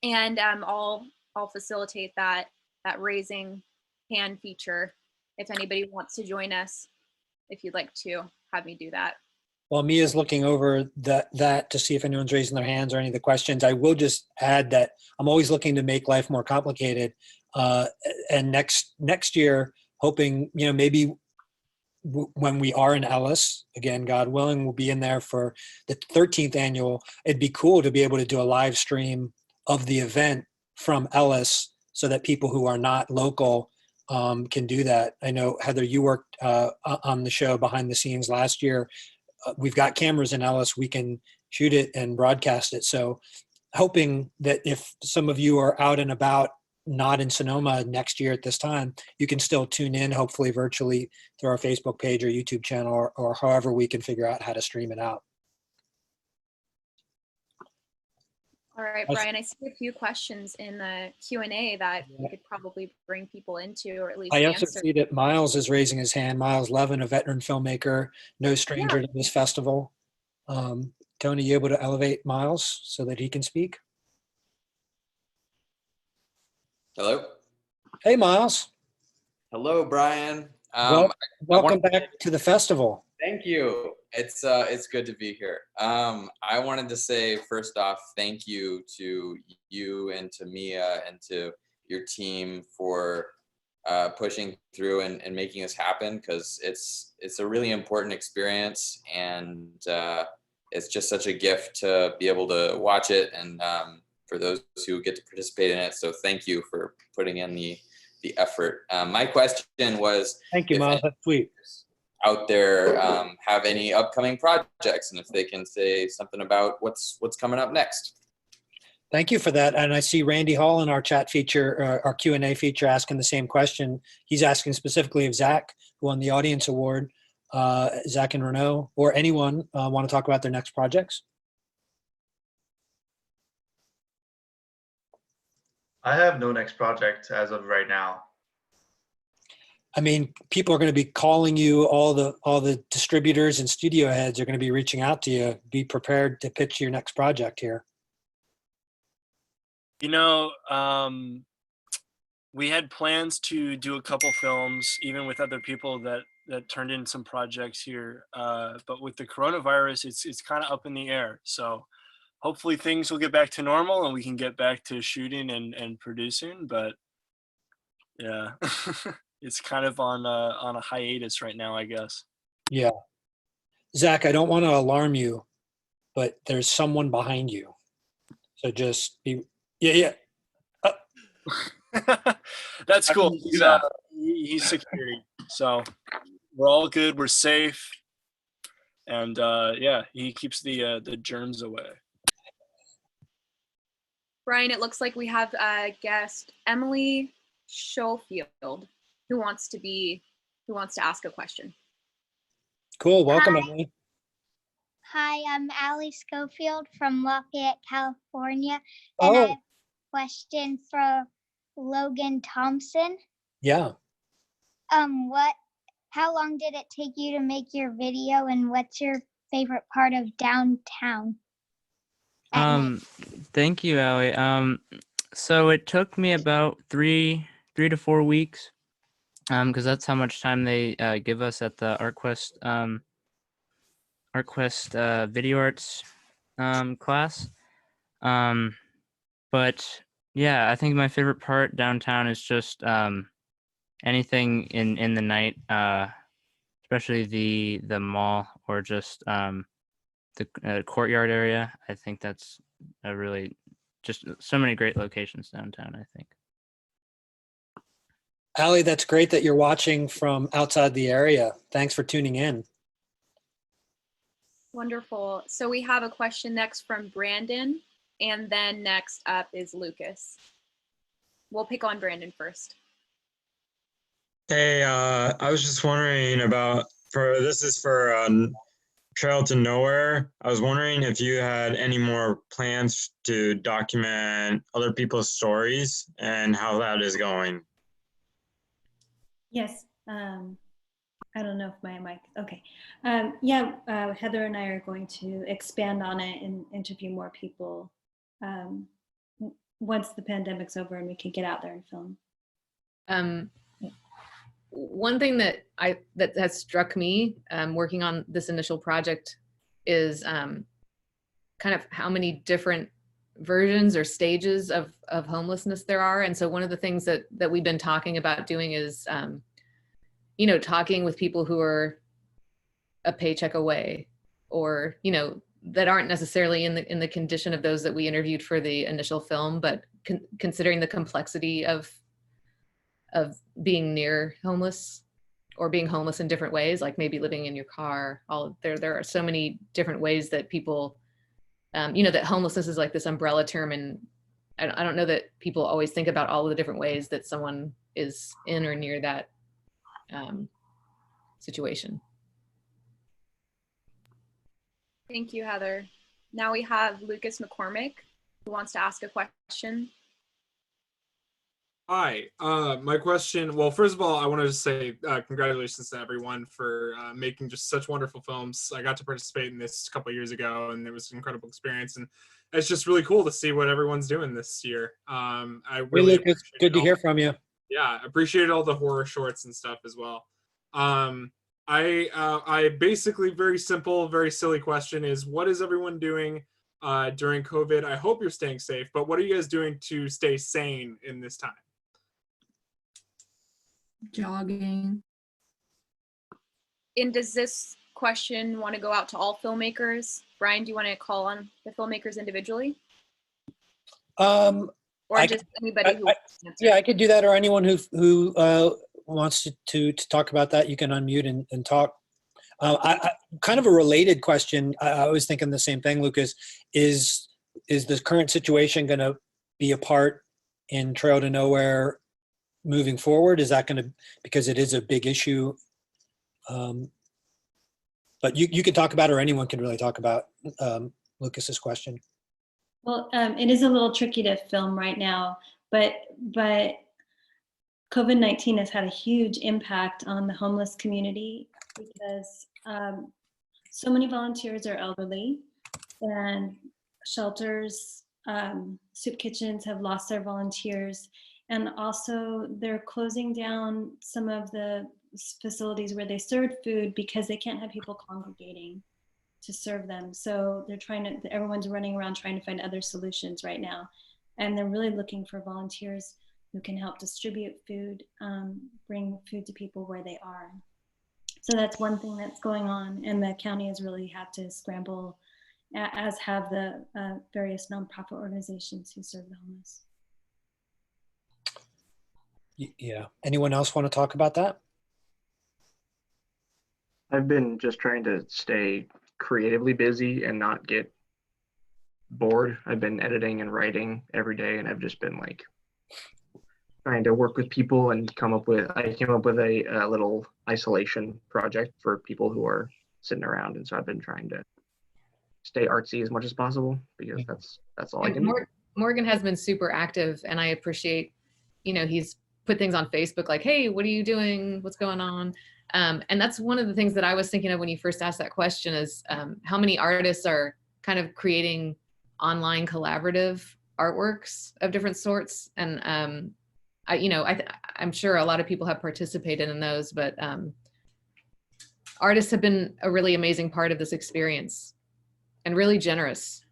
And I'll facilitate that raising hand feature if anybody wants to join us, if you'd like to have me do that. While Mia's looking over that to see if anyone's raising their hands or any of the questions, I will just add that I'm always looking to make life more complicated. And next year, hoping, you know, maybe when we are in Ellis, again, God willing, we'll be in there for the 13th annual. It'd be cool to be able to do a live stream of the event from Ellis so that people who are not local can do that. I know, Heather, you worked on the show behind the scenes last year. We've got cameras in Ellis. We can shoot it and broadcast it. So hoping that if some of you are out and about, not in Sonoma next year at this time, you can still tune in, hopefully virtually, through our Facebook page or YouTube channel, or however we can figure out how to stream it out. All right, Brian, I see a few questions in the Q&A that we could probably bring people into, or at least I also answer. see that Miles is raising his hand. Miles Levin, a veteran filmmaker, no stranger to this festival. Tony, you able to elevate Miles so that he can speak? Hello. Hey, Miles. Hello, Brian. Welcome back to the festival. Thank you. It's good to be here. I wanted to say, first off, thank you to you and to Mia and to your team for pushing through and making this happen, because it's a really important experience, and it's just such a gift to be able to watch it, and for those who get to participate in it. So thank you for putting in the effort. My question was, thank you, Miles. That's sweet. Out there have any upcoming projects, and if they can say something about what's coming up next. Thank you for that. And I see Randy Hall in our chat feature, our Q&A feature, asking the same question. He's asking specifically of Zach, who won the audience award. Zach and Renaud, or anyone want to talk about their next projects? I have no next project as of right now. I mean, people are going to be calling you. All the distributors and studio heads are going to be reaching out to you. Be prepared to pitch your next project here. You know, we had plans to do a couple films, even with other people that turned in some projects here. But with the coronavirus, it's kind of up in the air. So hopefully things will get back to normal and we can get back to shooting and producing. But yeah, it's kind of on a hiatus right now, I guess. Yeah. Zach, I don't want to alarm you, but there's someone behind you. So just be, yeah. That's cool. He's security. So we're all good. We're safe. And yeah, he keeps the germs away. Brian, it looks like we have a guest, Emily Schofield, who wants to ask a question. Cool. Welcome, Hi. Emily. Hi, I'm Allie Schofield from Lafayette, California, and I have a question for Logan Thompson. Yeah. How long did it take you to make your video, and what's your favorite part of downtown? Thank you, Allie. So it took me about three to 4 weeks, because that's how much time they give us at the ArtQuest video arts class. But yeah, I think my favorite part downtown is just anything in the night, especially the mall or just the courtyard area. I think that's a really just so many great locations downtown, I think. Allie, that's great that you're watching from outside the area. Thanks for tuning in. Wonderful. So we have a question next from Brandon, and then next up is Lucas. We'll pick on Brandon first. Hey, I was just wondering about, this is for Trail to Nowhere. I was wondering if you had any more plans to document other people's stories and how that is going. Yes. I don't know if my mic, okay. Yeah, Heather and I are going to expand on it and interview more people once the pandemic's over and we can get out there and film. One thing that has struck me working on this initial project is kind of how many different versions or stages of homelessness there are. And so one of the things that we've been talking about doing is talking with people who are a paycheck away, or that aren't necessarily in the condition of those that we interviewed for the initial film, but considering the complexity of being near homeless or being homeless in different ways, like maybe living in your car. There are so many different ways that people, that homelessness is like this umbrella term, and I don't know that people always think about all of the different ways that someone is in or near that situation. Thank you, Heather. Now we have Lucas McCormick, who wants to ask a question. Hi, my question, well, first of all, I want to just say congratulations to everyone for making just such wonderful films. I got to participate in this a couple of years ago, and it was an incredible experience, and it's just really cool to see what everyone's doing this year. I really Lucas, good to hear from you. Yeah, appreciated all the horror shorts and stuff as well. I basically, very simple, very silly question is, what is everyone doing during COVID? I hope you're staying safe, but what are you guys doing to stay sane in this time? Jogging. And does this question want to go out to all filmmakers? Brian, do you want to call on the filmmakers individually? Or just anybody who wants to answer? Yeah, I could do that, or anyone who wants to talk about that, you can unmute and talk. Kind of a related question, I was thinking the same thing, Lucas, is the current situation going to be a part in Trail to Nowhere moving forward? Is that going to, because it is a big issue, but you can talk about it, or anyone can really talk about Lucas's question. Well, it is a little tricky to film right now, but COVID-19 has had a huge impact on the homeless community because so many volunteers are elderly, and shelters, soup kitchens have lost their volunteers, and also they're closing down some of the facilities where they serve food because they can't have people congregating to serve them. So they're everyone's running around trying to find other solutions right now. And they're really looking for volunteers who can help distribute food, bring food to people where they are. So that's one thing that's going on. And the county has really had to scramble, as have the various nonprofit organizations who serve the homeless. Yeah. Anyone else want to talk about that? I've been just trying to stay creatively busy and not get bored. I've been editing and writing every day, and I've just been like trying to work with people and I came up with a little isolation project for people who are sitting around. And so I've been trying to stay artsy as much as possible because that's all I can do. Morgan has been super active, and I appreciate, he's put things on Facebook like, hey, what are you doing? What's going on? And that's one of the things that I was thinking of when you first asked that question is how many artists are kind of creating online collaborative artworks of different sorts. And I'm sure a lot of people have participated in those, but artists have been a really amazing part of this experience and really generous.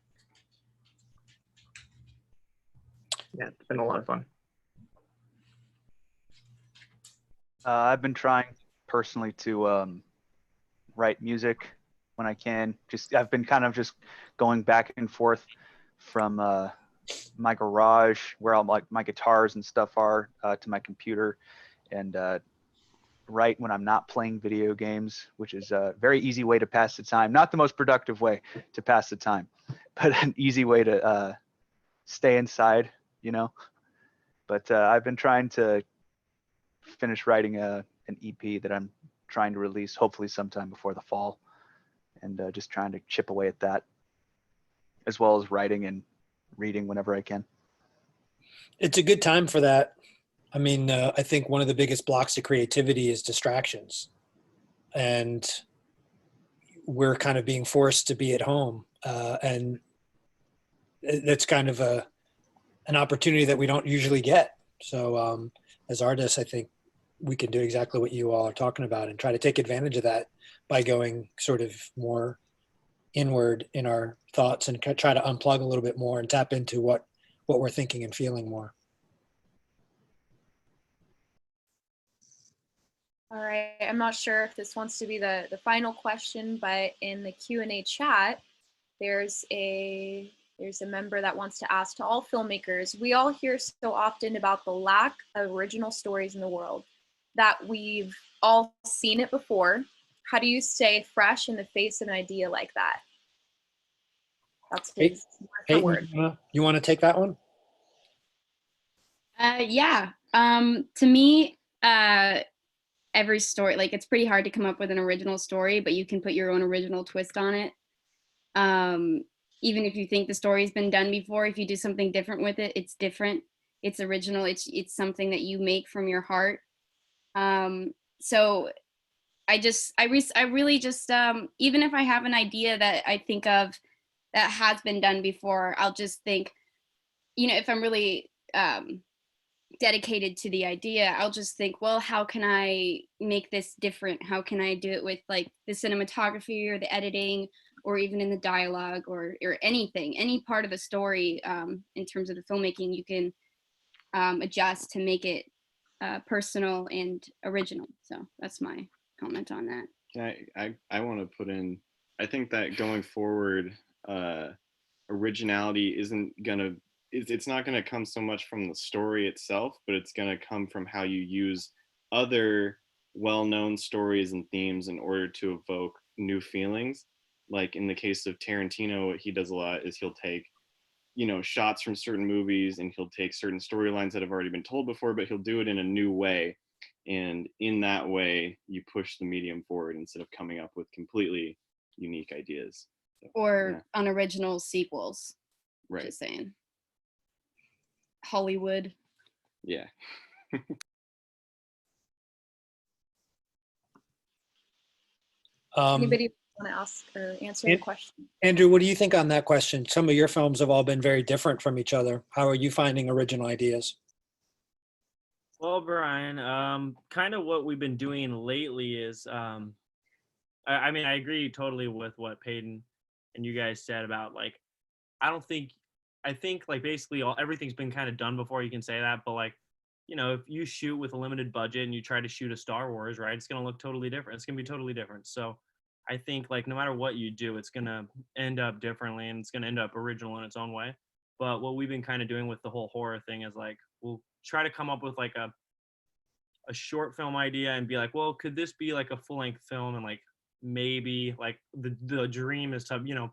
Yeah, it's been a lot of fun. I've been trying personally to write music when I can. I've been kind of just going back and forth from my garage where all my guitars and stuff are to my computer, and write when I'm not playing video games, which is a very easy way to pass the time. Not the most productive way to pass the time, but an easy way to stay inside, But I've been trying to finish writing an EP that I'm trying to release hopefully sometime before the fall, and just trying to chip away at that, as well as writing and reading whenever I can. It's a good time for that. I mean, I think one of the biggest blocks to creativity is distractions, and we're kind of being forced to be at home, and that's kind of an opportunity that we don't usually get. So as artists, I think we can do exactly what you all are talking about and try to take advantage of that by going sort of more inward in our thoughts and try to unplug a little bit more and tap into what we're thinking and feeling more. All right, I'm not sure if this wants to be the final question, but in the Q&A chat, there's a member that wants to ask to all filmmakers. We all hear so often about the lack of original stories in the world, that we've all seen it before. How do you stay fresh in the face of an idea like that? That's his word. You want to take that one? Yeah. To me, every story, like, it's pretty hard to come up with an original story, but you can put your own original twist on it. Even if you think the story's been done before, if you do something different with it, it's different. It's original. It's something that you make from your heart. So I really just, even if I have an idea that I think of that has been done before, I'll just think, if I'm really dedicated to the idea, I'll just think, well, how can I make this different? How can I do it with like the cinematography or the editing, or even in the dialogue, or anything, any part of the story in terms of the filmmaking, you can adjust to make it personal and original. So that's my comment on that. I want to put in, I think that going forward, originality it's not going to come so much from the story itself, but it's going to come from how you use other well-known stories and themes in order to evoke new feelings. Like in the case of Tarantino, what he does a lot is he'll take, shots from certain movies, and he'll take certain storylines that have already been told before, but he'll do it in a new way. And in that way, you push the medium forward instead of coming up with completely unique ideas. Or unoriginal sequels. Right. Just saying. Hollywood. Yeah. Anybody want to ask or answer the question? Andrew, what do you think on that question? Some of your films have all been very different from each other. How are you finding original ideas? Well, Brian, kind of what we've been doing lately is, I mean, I agree totally with what Peyton and you guys said about, like, I think like basically everything's been kind of done before you can say that, but like, you know, if you shoot with a limited budget and you try to shoot a Star Wars, right, it's going to look totally different. It's going to be totally different. So I think like no matter what you do, it's going to end up differently and it's going to end up original in its own way. But what we've been kind of doing with the whole horror thing is like, we'll try to come up with like a short film idea and be like, well, could this be like a full-length film? And like maybe like the dream is to, you know,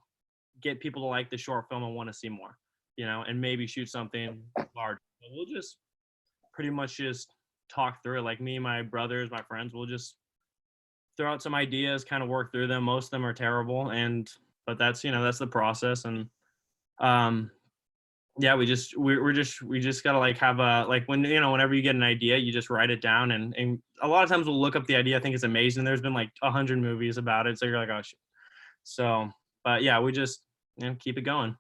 get people to like the short film and want to see more, you know, and maybe shoot something large. But we'll just pretty much just talk through it. Like me, my brothers, my friends, we'll just throw out some ideas, kind of work through them. Most of them are terrible, but that's, you know, that's the process. And yeah, we just gotta like have a, like when, you know, whenever you get an idea, you just write it down, and a lot of times we'll look up the idea, I think it's amazing. There's been like 100 movies about it, so you're like, oh shit. So, but yeah, we just, you know, keep it going.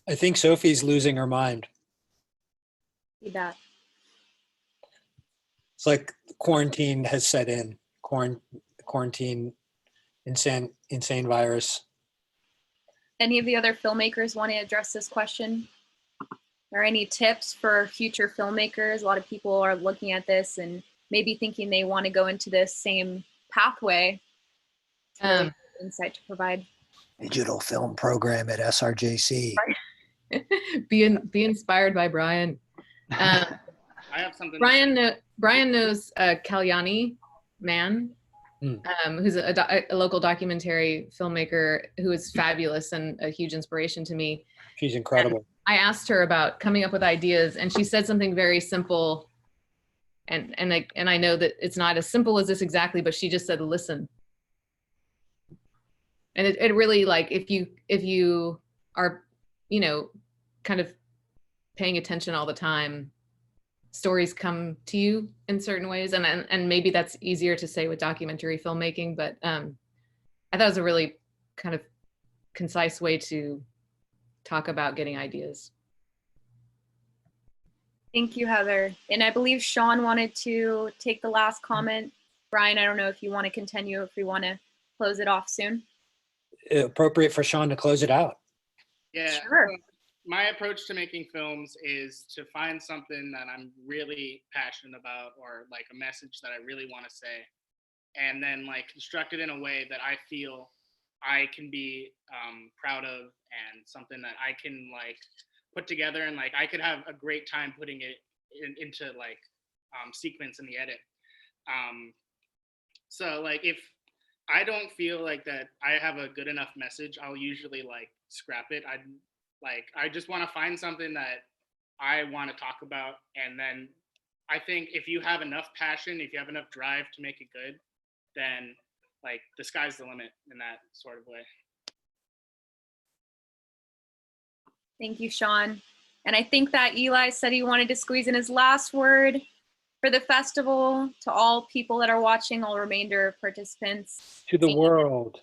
I think Sophie's losing her mind. See that. It's like quarantine has set in. Quarantine, insane virus. Any of the other filmmakers want to address this question? Are any tips for future filmmakers? A lot of people are looking at this and maybe thinking they want to go into this same pathway. Insight to provide. Digital film program at SRJC. Be inspired by Brian. I have something. Brian knows Kalyani Man, who's a local documentary filmmaker who is fabulous and a huge inspiration to me. She's incredible. And I asked her about coming up with ideas, and she said something very simple. And I know that it's not as simple as this exactly, but she just said, listen. And it really, like, if you are, you know, kind of paying attention all the time, stories come to you in certain ways. And maybe that's easier to say with documentary filmmaking, but I thought it was a really kind of concise way to talk about getting ideas. Thank you, Heather. And I believe Sean wanted to take the last comment. Brian, I don't know if you want to continue, if we want to close it off soon. Appropriate for Sean to close it out. Yeah. Sure. My approach to making films is to find something that I'm really passionate about, or like a message that I really want to say, and then like construct it in a way that I feel I can be proud of, and something that I can like put together, and like I could have a great time putting it into like sequence in the edit. So like if I don't feel like that I have a good enough message, I'll usually like scrap it. I just want to find something that I want to talk about, and then I think if you have enough passion, if you have enough drive to make it good, then like the sky's the limit in that sort of way. Thank you, Sean. And I think that Eli said he wanted to squeeze in his last word for the festival to all people that are watching, all remainder participants. To the world.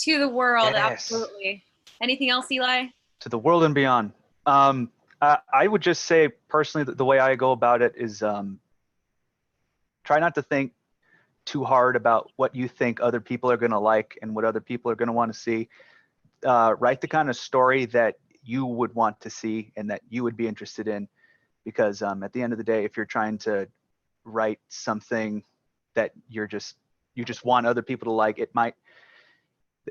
To the world, Yes. absolutely. Anything else, Eli? To the world and beyond. I would just say personally that the way I go about it is try not to think too hard about what you think other people are going to like and what other people are going to want to see. Write the kind of story that you would want to see and that you would be interested in, because at the end of the day, if you're trying to write something that you just want other people to like,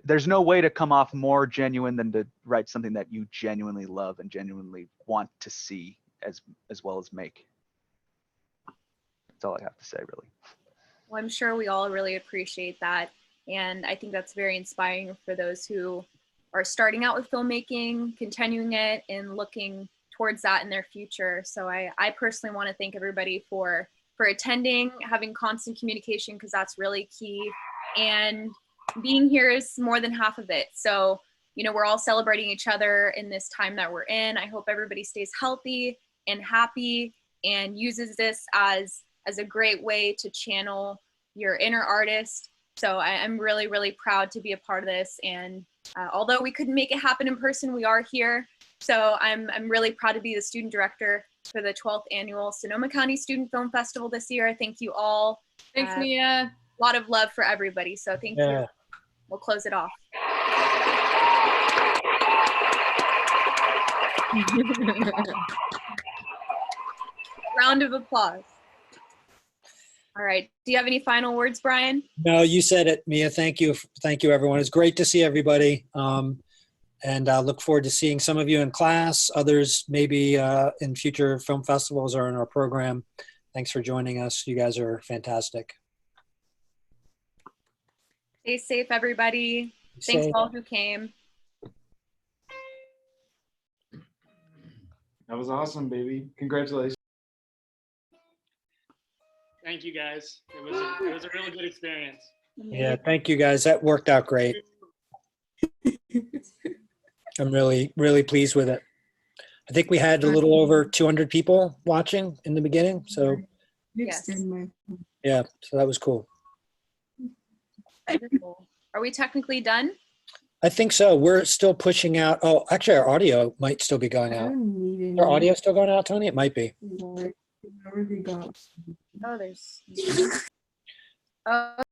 there's no way to come off more genuine than to write something that you genuinely love and genuinely want to see as well as make. That's all I have to say, really. Well, I'm sure we all really appreciate that. And I think that's very inspiring for those who are starting out with filmmaking, continuing it, and looking towards that in their future. So I personally want to thank everybody for attending, having constant communication, because that's really key. And being here is more than half of it. So, you know, we're all celebrating each other in this time that we're in. I hope everybody stays healthy and happy and uses this as as a great way to channel your inner artist. So I'm really, really proud to be a part of this. And although we couldn't make it happen in person, we are here. So I'm really proud to be the student director for the 12th annual Sonoma County Student Film Festival this year. Thank you all. Thanks, Mia. A lot of love for everybody. So thank you. We'll close it off. Round of applause. All right. Do you have any final words, Brian? No, you said it, Mia. Thank you. Thank you, everyone. It's great to see everybody. And I look forward to seeing some of you in class, others maybe in future film festivals or in our program. Thanks for joining us. You guys are fantastic. Stay safe, everybody. Thanks all who came. That was awesome, baby. Congratulations. Thank you, guys. It was a really good experience. Yeah, thank you, guys. That worked out great. I'm really, really pleased with it. I think we had a little over 200 people watching in the beginning. So, Yes. yeah, so that was cool. Wonderful. Are we technically done? I think so. We're still pushing out. Oh, actually, our audio might still be going out. Our audio still going out, Tony? It might be. Oh, there's. Oh.